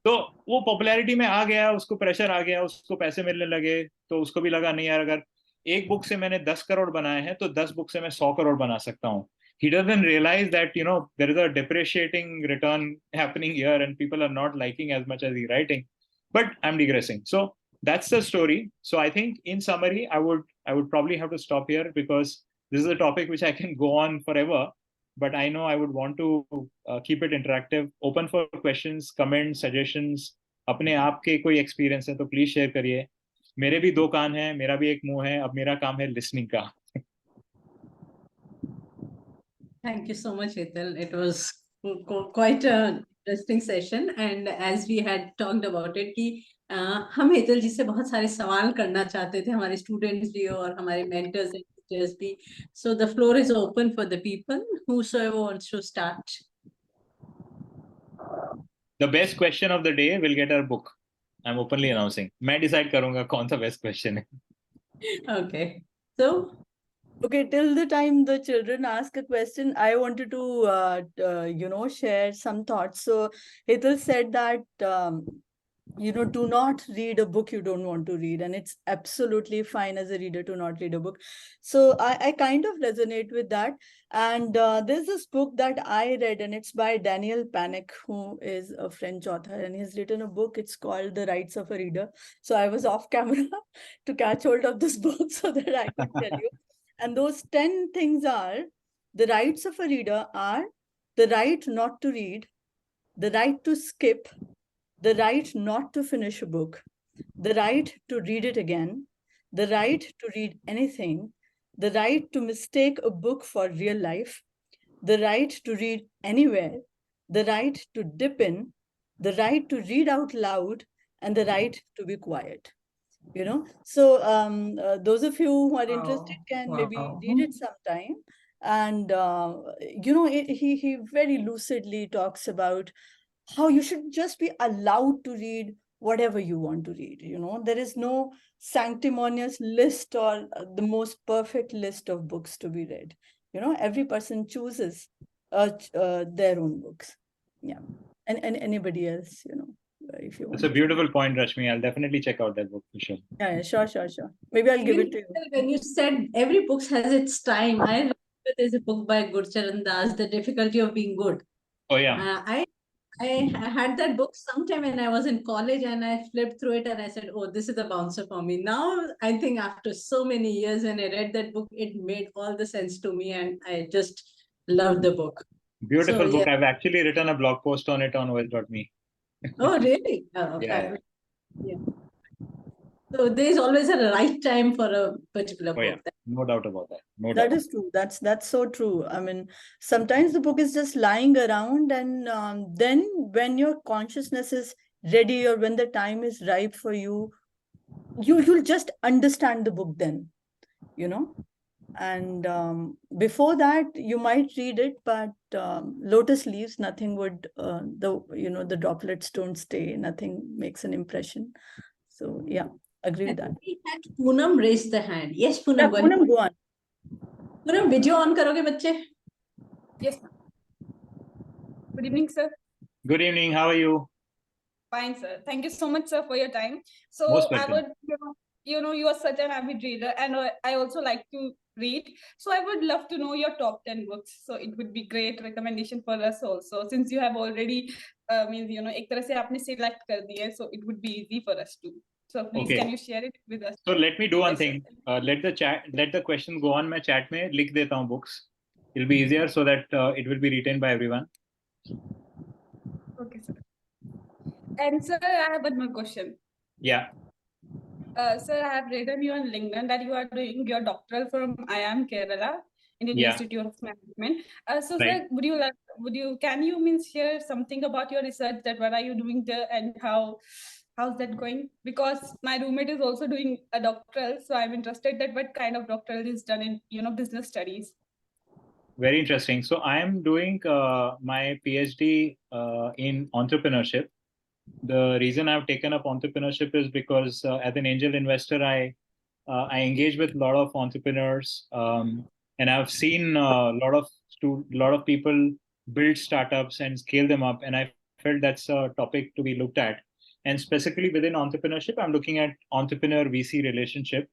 तो वो पॉपुलैरिटी में आ गया, उसको प्रेशर आ गया, उसको पैसे मिलने लगे, तो उसको भी लगा नहीं यार अगर एक बुक से मैंने 10 करोड़ बनाए हैं तो 10 बुक से मैं 100 करोड़ बना सकता हूँ. He doesn't realize that there is a depreciating return happening here and people are not liking as much as he's writing. But I'm digressing. So that's the story. So I think in summary, I would probably have to stop here because this is a topic which I can go on forever. But I know I would want to keep it interactive, open for questions, comments, suggestions. अपने आप के कोई experience है तो please share करिए. मेरे भी 2 कान हैं, मेरा भी एक मुंह है, अब मेरा काम है लिसनिंग का. Thank you so much, Hetal. It was quite an interesting session, and as we had talked about it, कि हम हेतल जी से बहुत सारे सवाल करना चाहते थे, हमारे स्टूडेंट्स भी और हमारे मेंटर्स एंड टीचर्स भी. So the floor is open for the people. Whosoever wants to start. The best question of the day will get our book. I'm openly announcing. मैं decide करूंगा कौन सा best question है. Okay. So. Okay, till the time the children ask a question, I wanted to, share some thoughts. So Hetal said that, do not read a book you don't want to read. And it's absolutely fine as a reader to not read a book. So I kind of resonate with that. And there's this book that I read, and it's by Daniel Panic, who is a French author. And he's written a book. It's called The Rights of a Reader. So I was off camera to catch hold of this book so that I could tell you. And those 10 things are: the rights of a reader are the right not to read, the right to skip, the right not to finish a book, the right to read it again, the right to read anything, the right to mistake a book for real life, the right to read anywhere, the right to dip in, the right to read out loud, and the right to be quiet. So those of you who are interested can maybe read it sometime. And he very lucidly talks about how you should just be allowed to read whatever you want to read. There is no sanctimonious list or the most perfect list of books to be read. Every person chooses their own books. Yeah. And anybody else, if you want. That's a beautiful point, Rashmi. I'll definitely check out that book for sure. Yeah, sure. Maybe I'll give it to you. When you said every book has its time, I remember there's a book by Gurcharan Das, The Difficulty of Being Good. Oh yeah. I had that book sometime when I was in college, and I flipped through it and I said, oh, this is a bouncer for me. Now, I think after so many years when I read that book, it made all the sense to me, and I just loved the book. Beautiful book. Yeah. I've actually written a blog post on it on OS.me. Oh, really? Oh, yeah. So there's always a right time for a particular book. Yeah. No doubt about that. No that doubt. Is true. That's so true. I mean, sometimes the book is just lying around, and then when your consciousness is ready, or when the time is ripe for you, you'll just understand the book then. you know. And before that, you might read it, but lotus leaves, nothing would, the droplets don't stay, nothing makes an impression. So yeah, agree with that. We had Poonam raise the hand. Yes, Yeah, Poonam, go ahead. Poonam, go on. Poonam, video on करोगे बच्चे? Yes, ma'am. Good evening, sir. Good evening. How are you? Fine, sir. Thank you so much, sir, for your time. So Most I welcome. would, you are such an avid reader, and I also like to read. So I would love to know your top 10 books. So it would be great recommendation for us also, since you have already एक तरह से आपने select कर दिया है, so it would be easy for us too. So please, Okay. can you share it with us? So let me do one Yes, sir. thing. Let the question go on. मैं chat में लिख देता हूँ books. It'll be easier so that it will be written by everyone. Okay, sir. And sir, I have one more question. Yeah. Sir, I have read on you on LinkedIn that you are doing your doctoral from IIM Kerala, Indian Yeah. Institute of Management. So, Right. sir, can you share something about your research, that what are you doing there and how's that going? Because my roommate is also doing a doctoral, so I'm interested that what kind of doctoral is done in business studies. Very interesting. So I am doing my PhD in entrepreneurship. The reason I've taken up entrepreneurship is because as an angel investor, I engage with a lot of entrepreneurs, and I've seen a lot of people build startups and scale them up, and I felt that's a topic to be looked at. And specifically within entrepreneurship, I'm looking at entrepreneur VC relationship.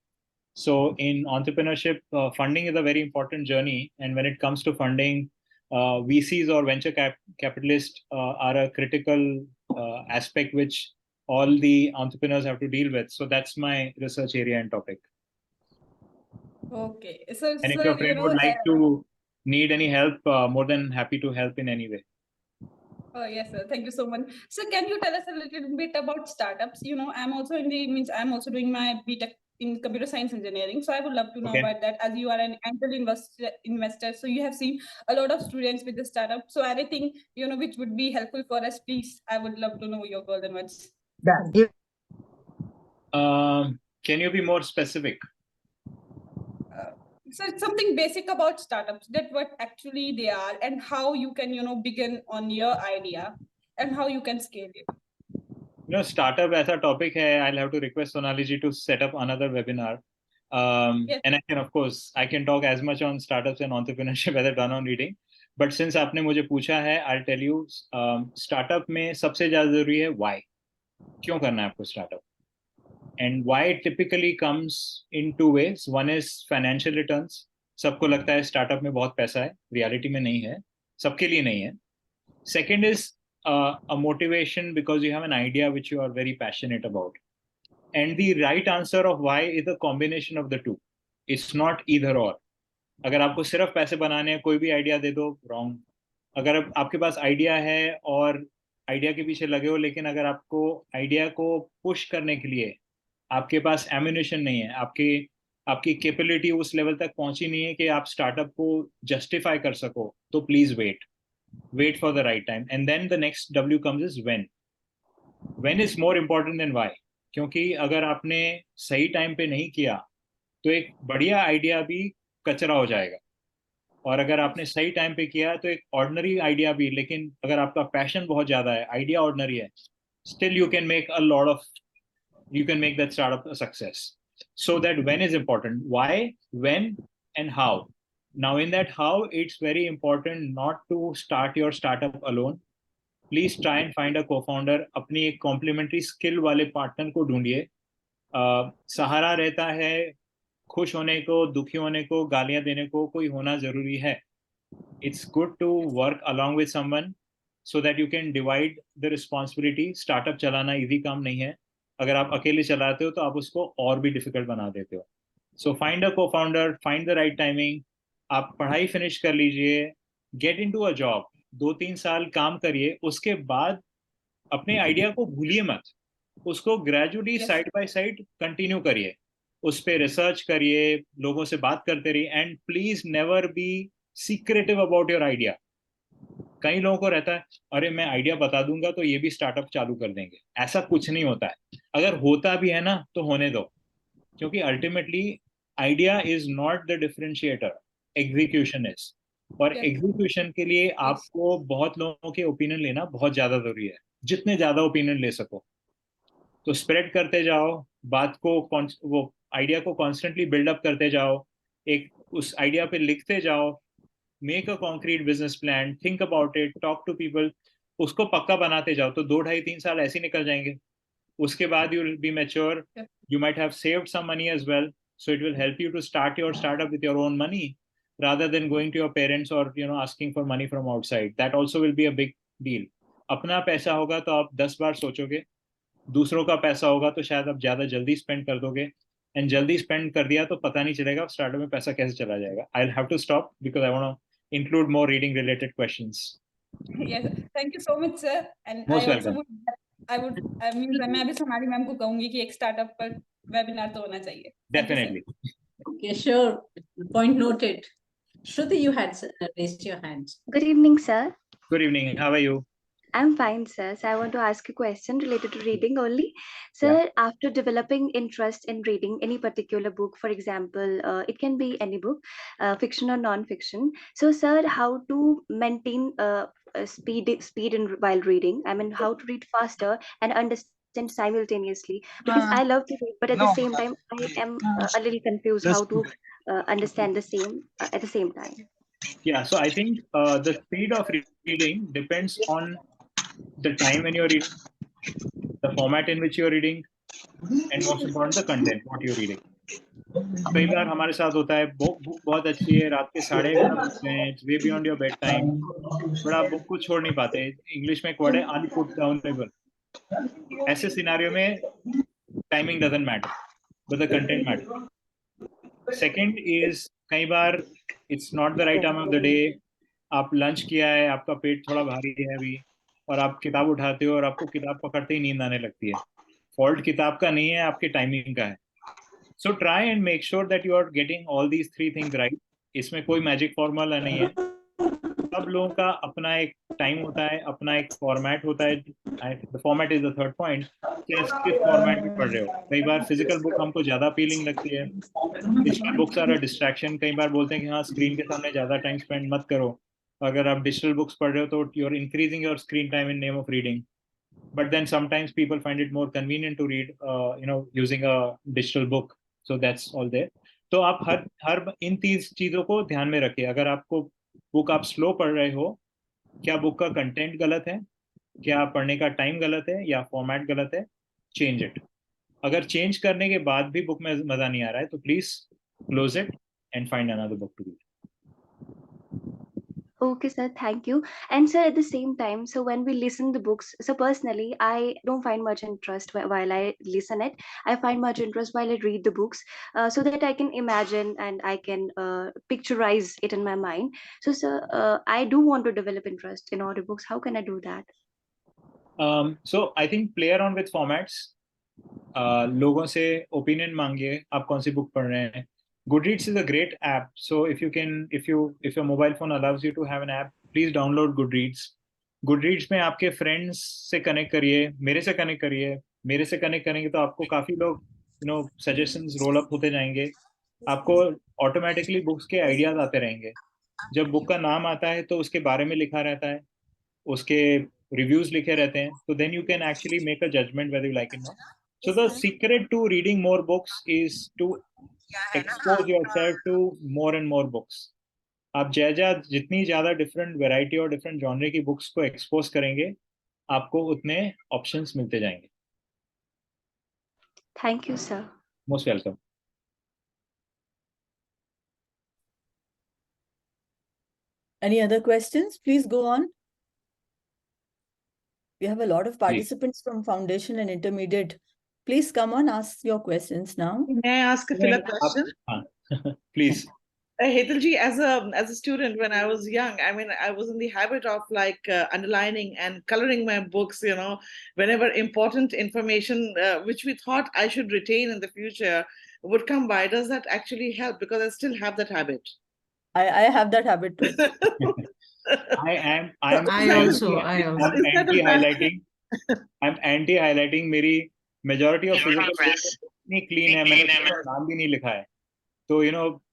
So in entrepreneurship, funding is a very important journey, and when it comes to funding, VCs or venture capitalists are a critical aspect which all the entrepreneurs have to deal with. So that's my research area and topic. Okay, so And if sir, your friend would like to need any help, more than happy to help in any way. oh yes, sir. Thank you so much. So can you tell us a little bit about startups? I'm also I'm also doing my BTech in computer science engineering. So I would love to know Okay. about that, as you are an angel investor. So you have seen a lot of students with the startup. So anything, which would be helpful for us, please. I would love to know your golden words. Can you be more specific? So it's something basic about startups, that what actually they are and how you can, begin on your idea and how you can scale it. Startup as a topic hai, I'll have to request Sonali ji to set up another webinar. Yes. And I can talk as much on startups and entrepreneurship as I've done on reading. But since आपने मुझे पूछा है, I'll tell you, startup में सबसे ज़्यादा ज़रूरी है why. क्यों करना है आपको startup? And why typically comes in two ways. One is financial returns. सबको लगता है startup में बहुत पैसा है, reality में नहीं है, सबके लिए नहीं है. Second is a motivation because you have an idea which you are very passionate about. And the right answer of why is a combination of the two. It's not either or. अगर आपको सिर्फ पैसे बनाने हैं, कोई भी idea दे दो, wrong. अगर आपके पास आइडिया है और आइडिया के पीछे लगे हो, लेकिन अगर आपको आइडिया को पुश करने के लिए आपके पास एम्यूनेशन नहीं है, आपकी कैपेबिलिटी उस लेवल तक पहुंची नहीं है कि आप स्टार्टअप को जस्टिफाई कर सको, तो please wait for the right time. And then the next W comes is when is more important than why. क्योंकि अगर आपने सही टाइम पे नहीं किया तो एक बढ़िया आइडिया भी कचरा हो जाएगा, और अगर आपने सही टाइम पे किया तो एक ऑर्डिनरी आइडिया भी, लेकिन अगर आपका पैशन बहुत ज्यादा है, आइडिया ऑर्डिनरी है, still you can make that startup a success. So that when is important. Why, when, and how. Now in that how, it's very important not to start your startup alone. Please try and find a co-founder. अपनी एक complementary skill वाले partner को ढूंढिए. सहारा रहता है, खुश होने को, दुखी होने को, गालियां देने को कोई होना जरूरी है. It's good to work along with someone so that you can divide the responsibility. Startup चलाना easy काम नहीं है. अगर आप अकेले चलाते हो तो आप उसको और भी डिफिकल्ट बना देते हो. So find a co-founder, find the right timing. आप पढ़ाई फिनिश कर लीजिए, गेट इनटू अ जॉब, 2-3 साल काम करिए, उसके बाद अपने आइडिया को भूलिए मत, उसको gradually side by side continue करिए, उस पर रिसर्च करिए, लोगों से बात करते रहिए, and please never be secretive about your idea. कई लोगों को रहता है, अरे मैं आइडिया बता दूंगा तो ये भी स्टार्टअप चालू कर देंगे. ऐसा कुछ नहीं होता है. अगर होता भी है ना तो होने दो, क्योंकि ultimately idea is not the differentiator, execution is. और Yeah. एग्जीक्यूशन के लिए आपको बहुत लोगों के ओपिनियन लेना बहुत ज्यादा जरूरी है, जितने ज्यादा ओपिनियन ले सको। तो स्प्रेड करते जाओ बात को, वो आइडिया को कॉन्स्टेंटली बिल्डअप करते जाओ, एक उस आइडिया पे लिखते जाओ, make a concrete business plan, think about it, talk to people, उसको पक्का बनाते जाओ। तो 2 ढाई 3 साल ऐसे निकल जाएंगे। उसके बाद you will be mature, you might have saved some money as well, so it will help you to start your startup with your own money rather than going to your parents or asking for money from outside. That also will be a big deal. अपना पैसा होगा तो आप 10 बार सोचोगे, दूसरों का पैसा होगा तो शायद आप ज्यादा जल्दी स्पेंड कर दोगे, एंड जल्दी स्पेंड कर दिया तो पता नहीं चलेगा स्टार्टअप में पैसा कैसे चला जाएगा। I have to stop because I want to include more reading related questions. Yes, thank you so much, sir. And Most I also welcome. मैं भी हमारी मैम को कहूंगी कि एक स्टार्टअप पर वेबिनार तो होना चाहिए। Thank you, sir. Definitely. Okay, sure. Point noted. Shruti, you had raised your hand. Good evening, sir. Good evening, how are you? I'm fine, sir. So I want to ask a question related to reading only. Sir, after developing interest in reading any particular book, for example, it can be any book, fiction or non-fiction. So, sir, how to maintain speed while reading? I mean, how to read faster and understand simultaneously? Because I love to read, but at the same time, I am a little confused how to understand the same at the same time. Yeah, so I think the speed of reading depends on the time when you're reading, the format in which you're reading, and most important, the content, what you're reading. कई बार हमारे साथ होता है book बहुत अच्छी है, रात के 11:30 बज गए हैं, it's way beyond your bed time, but आप बुक को छोड़ नहीं पाते। इंग्लिश में एक वर्ड है अनपुट डाउनेबल। ऐसे सिनारियो में timing doesn't matter but the content matter. Second is कई बार it's not the right time of the day, आप लंच किया है, आपका पेट थोड़ा भारी है अभी, और आप किताब उठाते हो और आपको किताब पकड़ते ही नींद आने लगती है। फॉल्ट किताब का नहीं है, आपके टाइमिंग का है। So try and make sure that you are getting all these 3 things right. इसमें कोई मैजिक फॉर्मूला नहीं है, सब लोगों का अपना एक टाइम होता है, अपना एक फॉर्मेट होता है। The format is the third point, किस फॉर्मेट में पढ़ रहे हो। कई बार फिजिकल बुक हमको ज्यादा अपीलिंग लगती है, digital books are a distraction. कई बार बोलते हैं कि हाँ स्क्रीन के सामने ज्यादा टाइम स्पेंड मत करो। अगर आप डिजिटल बुक्स पढ़ रहे हो तो you are increasing your screen time in name of reading, but then sometimes people find it more convenient to read using a digital book, so that's all there. तो आप हर इन 3 चीजों को ध्यान में रखिए। अगर आपको बुक आप स्लो पढ़ रहे हो, क्या बुक का कंटेंट गलत है, क्या पढ़ने का टाइम गलत है, या फॉर्मेट गलत है, चेंज इट। अगर चेंज करने के बाद भी बुक में मजा नहीं आ रहा है तो please close it and find another book to read. Okay, sir, thank you. And sir, at the same time, so when we listen the books, so personally, I don't find much interest while I listen it. I find much interest while I read the books, so that I can imagine and I can picturize it in my mind. So, sir, I do want to develop interest in audiobooks. How can I do that? So I think play around with formats. लोगों से opinion मांगिए, आप कौन सी book पढ़ रहे हैं। Goodreads is a great app, so if your mobile phone allows you to have an app, please download Goodreads. Goodreads में आपके friends से कनेक्ट करिए, मेरे से कनेक्ट करिए। मेरे से कनेक्ट करेंगे तो आपको काफी लोग सजेशंस रोल अप होते जाएंगे, आपको ऑटोमेटिकली बुक्स के आइडियाज आते रहेंगे। जब बुक का नाम आता है तो उसके बारे में लिखा रहता है, उसके रिव्यूज लिखे रहते हैं, तो then you can actually make a judgement whether you like it or not. So the secret to reading more books is to expose yourself to more and more books. आप जितनी ज्यादा डिफरेंट वैरायटी और different genre की books को expose करेंगे, आपको उतने options मिलते जाएंगे। Thank you, sir. Most welcome. Any other questions? Please go on. We have a lot of participants from foundation and intermediate. Please come on, ask your questions now. May I ask a fill-up question? Please. Hetalji, as a student, when I was young, I mean, I was in the habit of underlining and coloring my books, whenever important information, which we thought I should retain in the future, would come by. Does that actually help? Because I still have that habit. I have that habit too. I'm also. anti-highlighting. I'm anti-highlighting. मेरी majority of physical books इतनी clean है, मैंने उसका नाम भी नहीं लिखा है। So,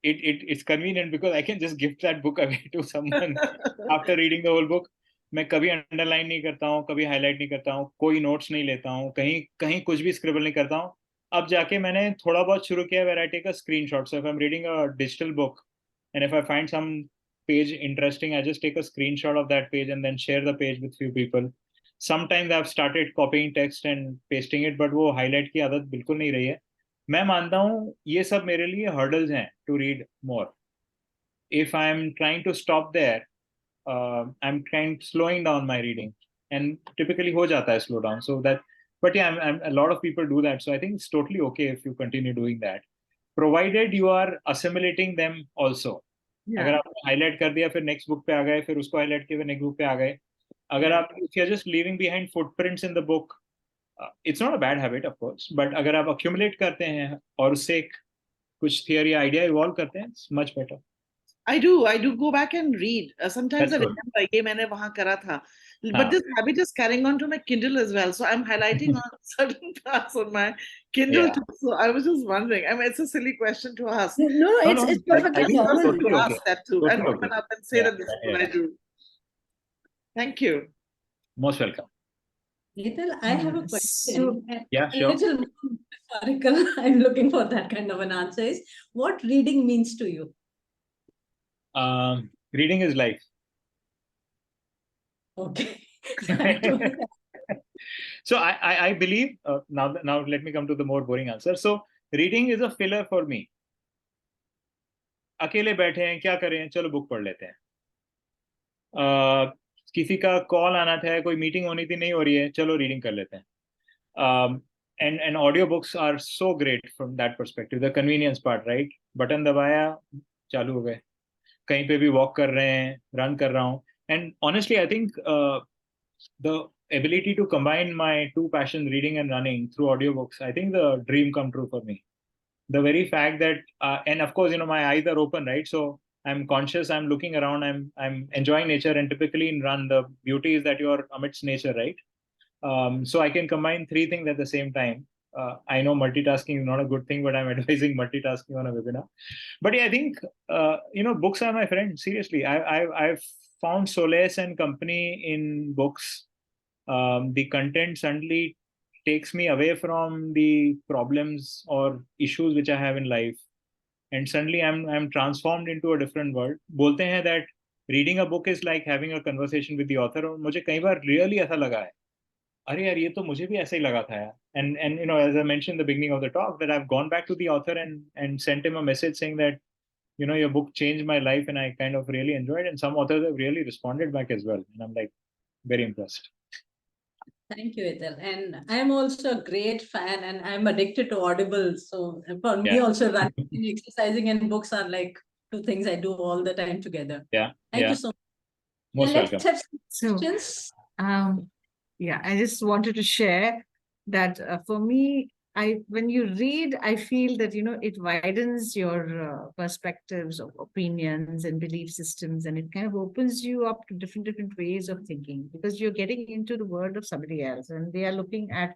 it's convenient because I can just gift that book away to someone after reading the whole book. मैं कभी अंडरलाइन नहीं करता हूँ, कभी हाईलाइट नहीं करता हूँ, कोई नोट्स नहीं लेता हूँ, कहीं कहीं कुछ भी स्क्रिबल नहीं करता हूँ. अब जाके मैंने थोड़ा बहुत शुरू किया where I take a screenshot. So if I'm reading a digital book and if I find some page interesting, I just take a screenshot of that page and then share the page with few people. Sometimes I've started copying text and pasting it, but वो highlight की आदत बिल्कुल नहीं रही है. मैं मानता हूँ ये सब मेरे लिए hurdles हैं to read more. If I'm trying to stop there, I'm slowing down my reading, and typically हो जाता है slow down. So that, but yeah, a lot of people do that. So I think it's totally okay if you continue doing that, provided you are assimilating them also. अगर आपने highlight कर दिया, फिर next book पे आ गए, फिर उसको highlight किया, फिर next book पे आ गए. अगर आप, if you're just leaving behind footprints in the book, it's not a bad habit, of course. But अगर आप accumulate करते हैं और उससे कुछ theory idea evolve करते हैं, it's much better. I do go back and read. Sometimes I That's good. remember ये मैंने वहाँ करा था. हाँ. But this habit is carrying on to my Kindle as well. So I'm highlighting on certain parts on my Kindle Yeah. too. So I was just wondering. I mean, it's a silly question to ask. No, No, it's no, it's I perfectly think it's normal. totally To okay. ask that too, Totally and okay. open up and say Yeah, that this is what I yeah. do. Thank you. Most welcome. Hetal, I have a question. So- Yeah, A sure. little more metaphorical. I'm looking for that kind of an answer. Is what reading means to you? Reading is life. Okay. That was- So I believe, now let me come to the more boring answer. So reading is a filler for me. अकेले बैठे हैं, क्या करें, चलो book पढ़ लेते हैं. किसी का कॉल आना था, कोई मीटिंग होनी थी, नहीं हो रही है, चलो रीडिंग कर लेते हैं. And audiobooks are so great from that perspective. The convenience part, right? Button दबाया, चालू हो गए. कहीं पे भी वॉक कर रहे हैं, रन कर रहा हूँ. And honestly, I think the ability to combine my two passions, reading and running, through audiobooks, I think the dream come true for me. The very fact that, and of course, my eyes are open, right? So I'm conscious, I'm looking around, I'm enjoying nature, and typically in run, the beauty is that you're amidst nature, right? So I can combine three things at the same time. I know multitasking is not a good thing, but I'm advising multitasking on a webinar. But yeah, I think books are my friend. Seriously, I've found solace and company in books. The content suddenly takes me away from the problems or issues which I have in life, and suddenly I'm transformed into a different world. बोलते हैं that reading a book is like having a conversation with the author. और मुझे कई बार really ऐसा लगा है. अरे यार, ये तो मुझे भी ऐसा ही लगा था यार. And as I mentioned in the beginning of the talk, that I've gone back to the author and sent him a message saying that your book changed my life and I kind of really enjoyed it. And some authors have really responded back as well, and I'm like very impressed. Thank you, Hetal. And I'm also a great fan and I'm addicted to Audible. So for me Yeah. also, running and exercising and books are like two things I do all the time together. Yeah. Thank Yeah. you so much. Most And let's welcome. have some So, questions. yeah, I just wanted to share that for me, when you read, I feel that it widens your perspectives of opinions and belief systems, and it kind of opens you up to different ways of thinking, because you're getting into the world of somebody else, and they are looking at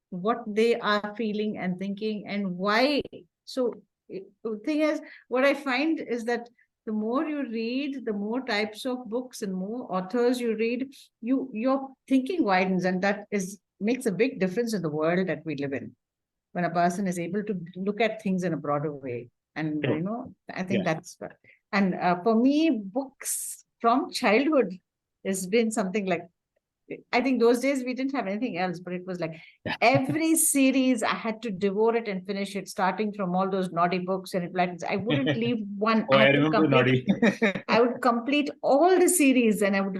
what they are feeling and thinking and why. So the thing is, what I find is that the more you read, the more types of books and more authors you read, your thinking widens, and that makes a big difference in the world that we live in, when a person is able to look at things in a broader way. And True. I think Yeah. that's and for me, books from childhood has been something like, I think those days we didn't have anything else, but it was like every series I had to devour it and finish it, starting from all those naughty books and I wouldn't leave one. Oh, I I had to remember complete. Noddy. I would complete all the series, and I would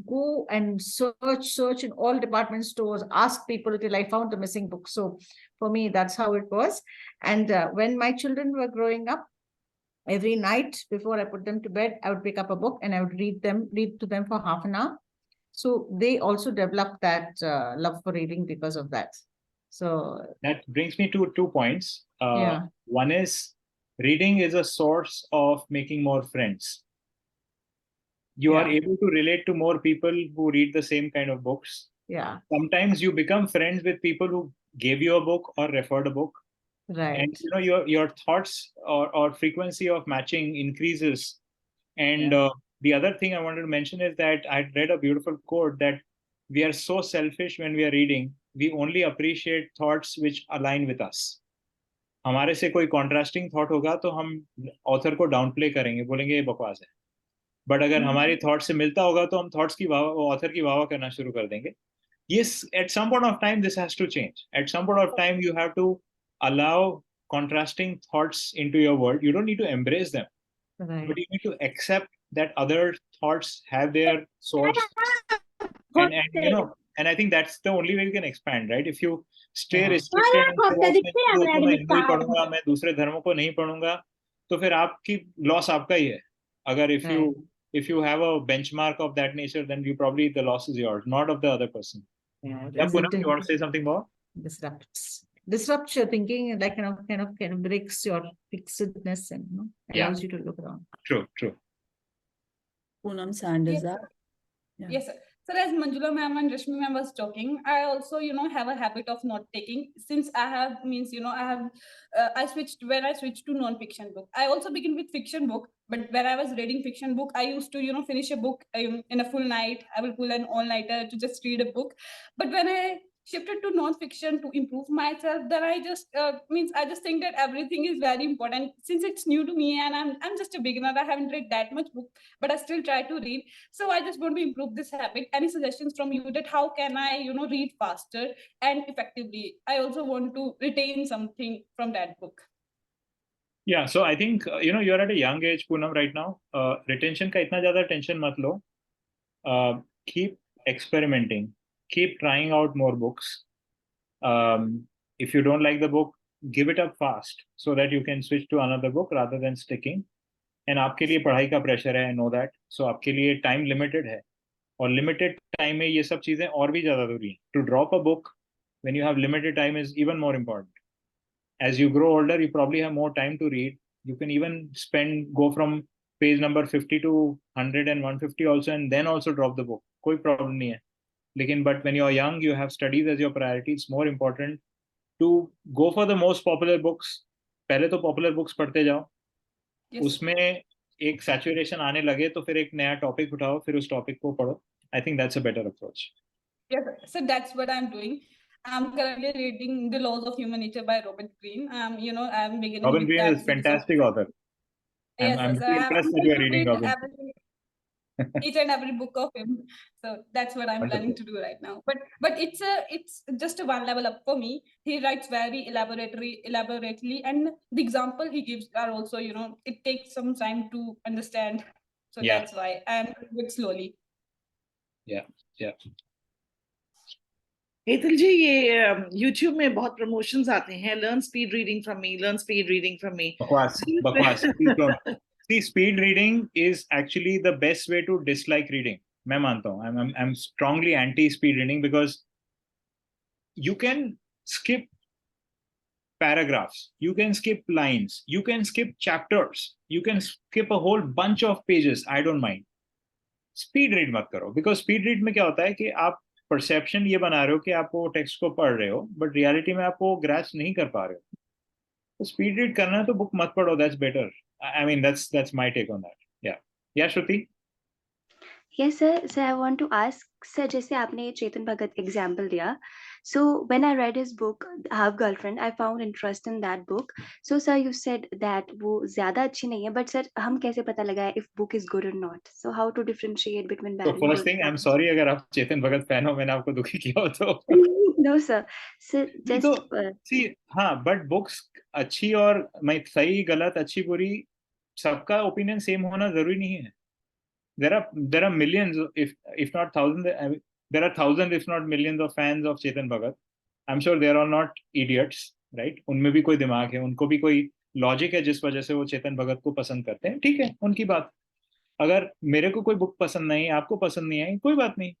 go and search in all department stores, ask people till I found the missing book. So for me, that's how it was. And when my children were growing up, every night before I put them to bed, I would pick up a book and I would read to them for half an hour. So they also developed that love for reading because of that. So That brings me to 2 points. Yeah. One is, reading is a source of making more friends. You are Yeah. able to relate to more people who read the same kind of books. yeah, Sometimes you become friends with people who gave you a book or referred a book. Right. and your thoughts or frequency of matching increases. And the other thing I wanted to mention is that I read a beautiful quote that we are so selfish when we are reading, we only appreciate thoughts which align with us. हमारे से कोई contrasting thought होगा तो हम author को down play करेंगे, बोलेंगे ये बकवास है. बट अगर हमारे थॉट से मिलता होगा तो हम थॉट्स की ऑथर की वाह करना शुरू कर देंगे. Yes, at some point of time this has to change. At some point of time you have to allow contrasting thoughts into your world. You don't need to embrace them, Right. but you need to accept that other thoughts have their source. And I think that's the only way you can expand, right? If you stay restricted and मैं हिंदू ही पढ़ूंगा, मैं दूसरे धर्मों को नहीं पढ़ूंगा, तो फिर आपकी लॉस आपका ही है. अगर if you have a benchmark of that nature, then you probably the loss is yours, not of the other person. Yeah, Poonam, you want to say something more? Disrupts your thinking, like kind of breaks your fixedness and allows you to look around. True. Poonam's hand is Yes, up. Yeah. Yes, sir. So as Manjula ma'am and Rashmi ma'am was talking, I also, have a habit of not taking, since I have, I switched to non-fiction book. I also begin with fiction book, but when I was reading fiction book, I used to, finish a book in a full night. I will pull an all-nighter to just read a book. But when I shifted to non-fiction to improve myself, then I just I just think that everything is very important, since it's new to me and I'm just a beginner. I haven't read that much book, but I still try to read. So I just want to improve this habit. Any suggestions from you that how can I read faster and effectively? I also want to retain something from that book. Yeah, so I think you're at a young age, Poonam, right now. Retention का इतना ज़्यादा tension मत लो. Keep experimenting. Keep trying out more books. If you don't like the book, give it up fast so that you can switch to another book rather than sticking. And आपके लिए पढ़ाई का pressure है, I know that. So आपके लिए time limited है. और limited time में ये सब चीजें और भी ज़्यादा ज़रूरी हैं. To drop a book when you have limited time is even more important. As you grow older, you probably have more time to read. You can even go from page number 50 to 100 and 150 also, and then also drop the book. कोई problem नहीं है. But when you're young, you have studies as your priority. It's more important to go for the most popular books. पहले तो popular books पढ़ते जाओ. Yes. उसमें एक saturation आने लगे तो फिर एक नया topic उठाओ, फिर उस topic को पढ़ो. I think that's a better approach. Yes, so that's what I'm doing. I'm currently reading The Laws of Human Nature by Robert Greene. I'm beginning Robin with Greene that is a fantastic author. Yes, I'm so really impressed that you are reading Robin. Each and every book of him. So that's what I'm planning to do right now. But it's just a one level up for me. He writes very elaborately, and the example he gives are also, it takes some time to understand. So Yeah. that's why I'm doing it slowly. Yeah. Hetal जी, ये YouTube में बहुत promotions आते हैं. Learn speed reading from me. Learn speed reading from me. बकवास. Please don't. See, speed reading is actually the best way to dislike reading. मैं मानता हूँ. I'm strongly anti speed reading because you can skip paragraphs, you can skip lines, you can skip chapters, you can skip a whole bunch of pages. I don't mind. Speed read मत करो, because speed read में क्या होता है कि आप perception ये बना रहे हो कि आप वो text को पढ़ रहे हो, but reality में आप वो grasp नहीं कर पा रहे हो. तो speed read करना है तो book मत पढ़ो. That's better. I mean, that's my take on that. Yeah, Shruti. Yes, sir. So I want to ask, sir, जैसे आपने चेतन भगत example दिया. So when I read his book, Half Girlfriend, I found interest in that book. So sir, you said that वो ज़्यादा अच्छी नहीं है, but sir, हम कैसे पता लगाए if book is good or not? So how to differentiate between bad So and good? first thing, I'm sorry अगर आप चेतन भगत fan हो, मैंने आपको दुखी किया हो तो. No, sir. Sir, just see, हाँ, but books अच्छी और मैं सही गलत अच्छी बुरी सबका opinion same होना जरूरी नहीं है. There are millions, if not thousands, there are thousands, if not millions of fans of Chetan Bhagat. I'm sure they are all not idiots, right? उनमें भी कोई दिमाग है, उनको भी कोई लॉजिक है जिस वजह से वो चेतन भगत को पसंद करते हैं. ठीक है, उनकी बात. अगर मेरे को कोई बुक पसंद नहीं, आपको पसंद नहीं आई, कोई बात नहीं.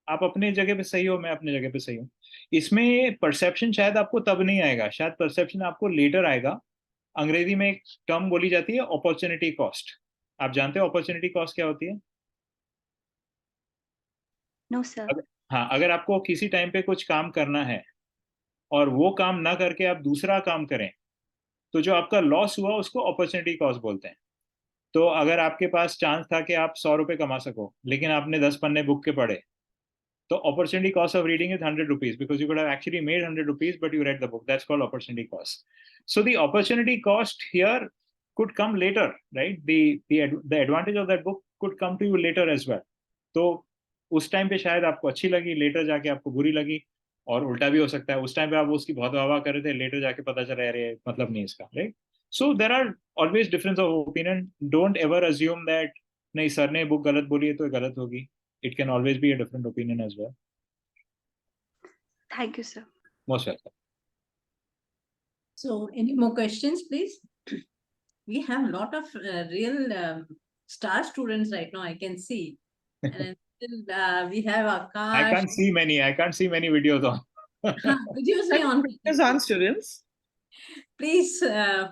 आप अपने जगह पे सही हो, मैं अपने जगह पे सही हूँ. इसमें परसेप्शन शायद आपको तब नहीं आएगा, शायद परसेप्शन आपको लेटर आएगा. अंग्रेजी में एक टर्म बोली जाती है अपॉर्चुनिटी कॉस्ट. आप जानते हो अपॉर्चुनिटी कॉस्ट क्या होती है? No, sir. हाँ, अगर आपको किसी टाइम पे कुछ काम करना है और वो काम ना करके आप दूसरा काम करें, तो जो आपका लॉस हुआ उसको अपॉर्चुनिटी कॉस्ट बोलते हैं। तो अगर आपके पास चांस था कि आप 100 रुपए कमा सको, लेकिन आपने 10 पन्ने बुक के पढ़े, तो opportunity cost of reading is 100 rupees, because you could have actually made 100 rupees, but you read the book. That's called opportunity cost. So the opportunity cost here could come later, right? The advantage of that book could come to you later as well. तो उस time पे शायद आपको अच्छी लगी, letter जाके आपको बुरी लगी, और उल्टा भी हो सकता है। उस टाइम पे आप उसकी बहुत वाह कर रहे थे, लेटर जाके पता चला यार ये मतलब नहीं इसका, right? So there are always difference of opinion. Don't ever assume that नहीं सर ने बुक गलत बोली है तो गलत होगी। It can always be a different opinion as well. Thank you, sir. Most welcome. So, any more questions, please? We have a lot of real star students right now, I can see. And still, we have Akash. I can't see many videos on. Videos we on. Videos on, students. Please,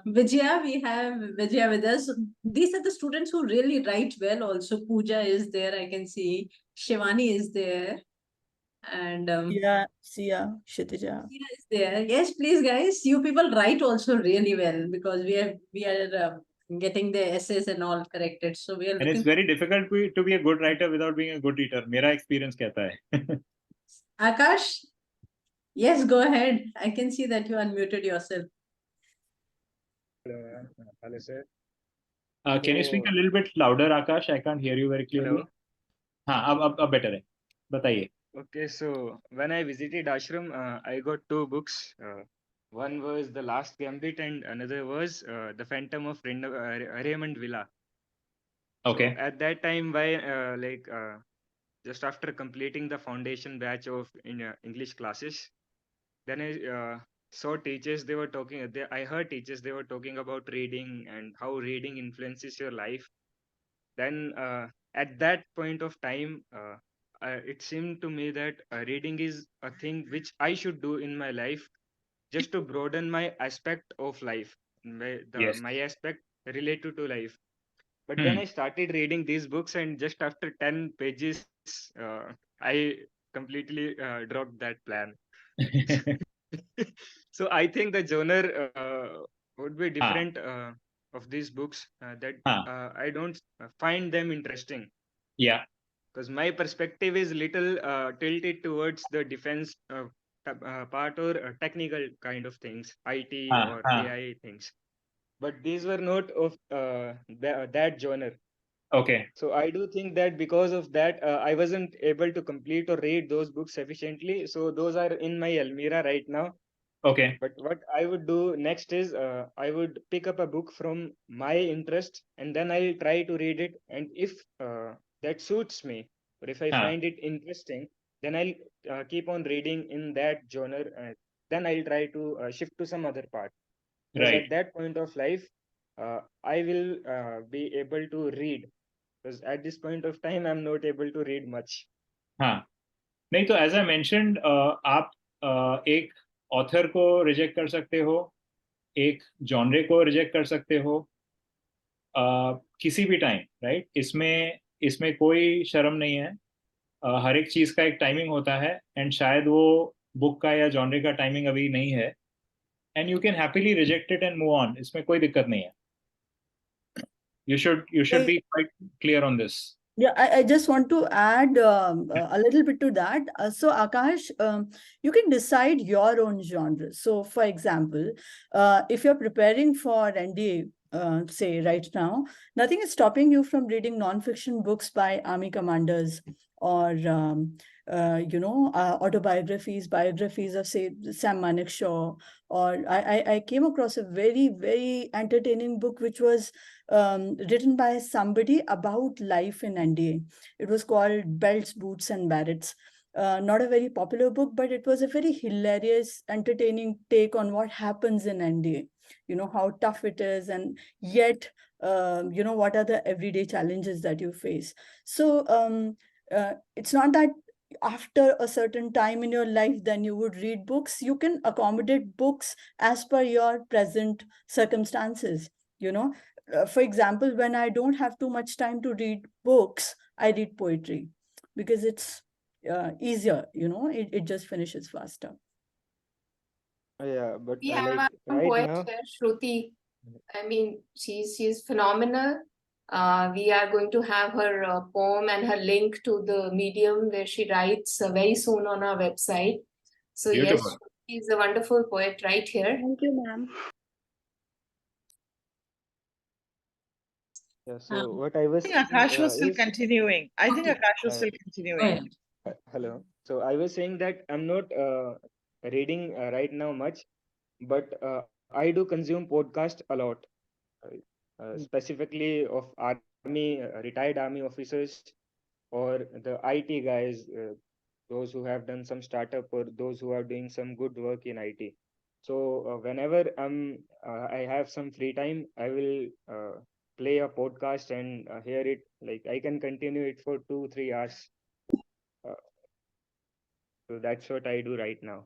Vijaya, we have Vijaya with us. These are the students who really write well also. Pooja is there, I can see. Shivani is there. And Yeah, Sia, Kshitija. Sia is there. Yes, please, guys. You people write also really well, because we are getting the essays and all corrected. So we are And it's very difficult to be a good writer without being a good reader. मेरा experience कहता है. Akash, yes, go ahead. I can see that you unmuted yourself. Hello, sir. Can you speak a little bit louder, Akash? I can't hear you very clearly. Hello. हाँ, अब better है. बताइए. Okay, so when I visited ashram, I got two books. One was The Last Gambit, and another was The Phantom of Raymond Villa. Okay. So at that time, just after completing the foundation batch of English classes, then I saw teachers. They were talking. I heard teachers. They were talking about reading and how reading influences your life. Then at that point of time, it seemed to me that reading is a thing which I should do in my life, just to broaden my aspect of life, Yes. my aspect related to life. But Hmm. then I started reading these books, and just after 10 pages, I completely dropped that plan. So I think the genre would be different of these books, that I don't find them interesting. Yeah. Because my perspective is little tilted towards the defense part, or technical kind of things, IT or AI things. But these were not of that genre. Okay. So I do think that because of that, I wasn't able to complete or read those books sufficiently. So those are in my Almira right now. Okay. But what I would do next is I would pick up a book from my interest, and then I'll try to read it. And if that suits me, or if I find it interesting, then I'll keep on reading in that genre. Then I'll try to shift to some other part. Because Right. at that point of life, I will be able to read. Because at this point of time, I'm not able to read much. हाँ. नहीं तो as I mentioned, आप एक author को reject कर सकते हो, एक जॉनरे को रिजेक्ट कर सकते हो, किसी भी टाइम, राइट? इसमें कोई शर्म नहीं है। हर एक चीज का एक टाइमिंग होता है, एंड शायद वो बुक का या जॉनरे का टाइमिंग अभी नहीं है, and you can happily reject it and move on. इसमें कोई दिक्कत नहीं है। You should be quite clear on this. Yeah, I just want to add a little bit to that. So Akash, you can decide your own genre. So for example, if you're preparing for NDA, say right now, nothing is stopping you from reading non-fiction books by army commanders, or autobiographies, biographies of, say, Sam Manekshaw. Or I came across a very, very entertaining book which was written by somebody about life in NDA. It was called Belts, Boots and Barretts. Not a very popular book, but it was a very hilarious, entertaining take on what happens in NDA. You know, how tough it is, and yet, what are the everyday challenges that you face. So it's not that after a certain time in your life, then you would read books. You can accommodate books as per your present circumstances, for example, when I don't have too much time to read books, I read poetry because it's easier, it just finishes faster. Yeah, but We have like a right poet now, here, Shruti. I mean, she's phenomenal. We are going to have her poem and her link to the medium where she writes very soon on our website. So yes, Beautiful. she's a wonderful poet right here. Thank you, ma'am. yeah, so Um, what I was I think saying Akash was still is, continuing. I think Okay. Akash was uh, still Go continuing. ahead. hello. So I was saying that I'm not reading right now much, but I do consume podcast a lot, uh, specifically of army, retired army officers, or the IT guys, those who have done some startup or those who are doing some good work in IT. So whenever I have some free time, I will play a podcast and hear it. Like I can continue it for 2 3 hours. Uh, so that's what I do right now.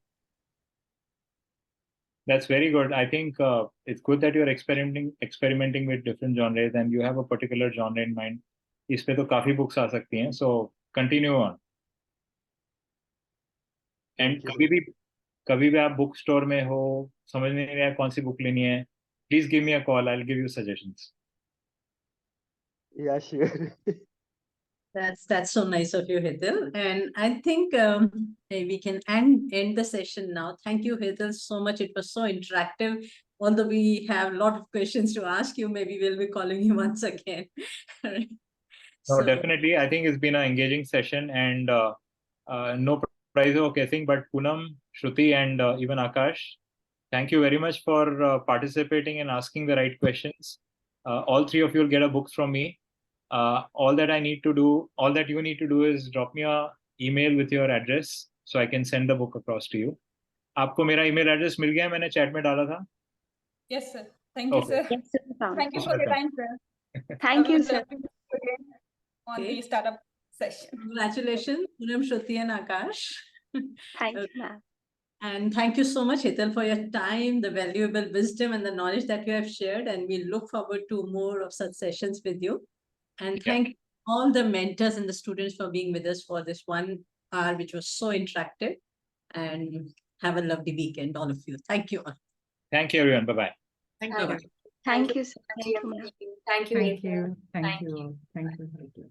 That's very good. I think it's good that you're experimenting with different genres and you have a particular genre in mind. इस पे तो काफी books आ सकती हैं. So continue on. And Thank you. कभी भी आप book store में हो, समझ में नहीं आया कौन सी बुक लेनी है, please give me a call. I'll give you suggestions. Yeah, sure. That's so nice of you, Hetal. And I think we can end the session now. Thank you, Hetal, so much. It was so interactive. Although we have a lot of questions to ask you, maybe we'll be calling you once again. No, So, definitely. I think it's been an engaging session and no prize or guessing, but Poonam, Shruti, and even Akash, thank you very much for participating and asking the right questions. All three of you will get a book from me. All that you need to do is drop me a email with your address so I can send the book across to you. आपको मेरा email address मिल गया, मैंने chat में डाला था. Yes, sir. Thank you, Okay. sir. Yes, sir, found. Thank you Most for your welcome. time, sir. Thank I you, would sir. love to meet you again on Okay. the startup session. congratulations, Poonam, Shruti, and Akash. Thank you, ma'am. And thank you so much, Hetal, for your time, the valuable wisdom and the knowledge that you have shared. And we look forward to more of such sessions with you. And Yeah. thank all the mentors and the students for being with us for this 1 hour, which was so interactive. And have a lovely weekend, all of you. Thank you all. Thank you, everyone. Bye-bye. Thank Bye-bye. you. Thank you, sir. Thank you, ma'am. Thank you. Thank Adrian. you. Thank Thank you. Thank you. Thank you.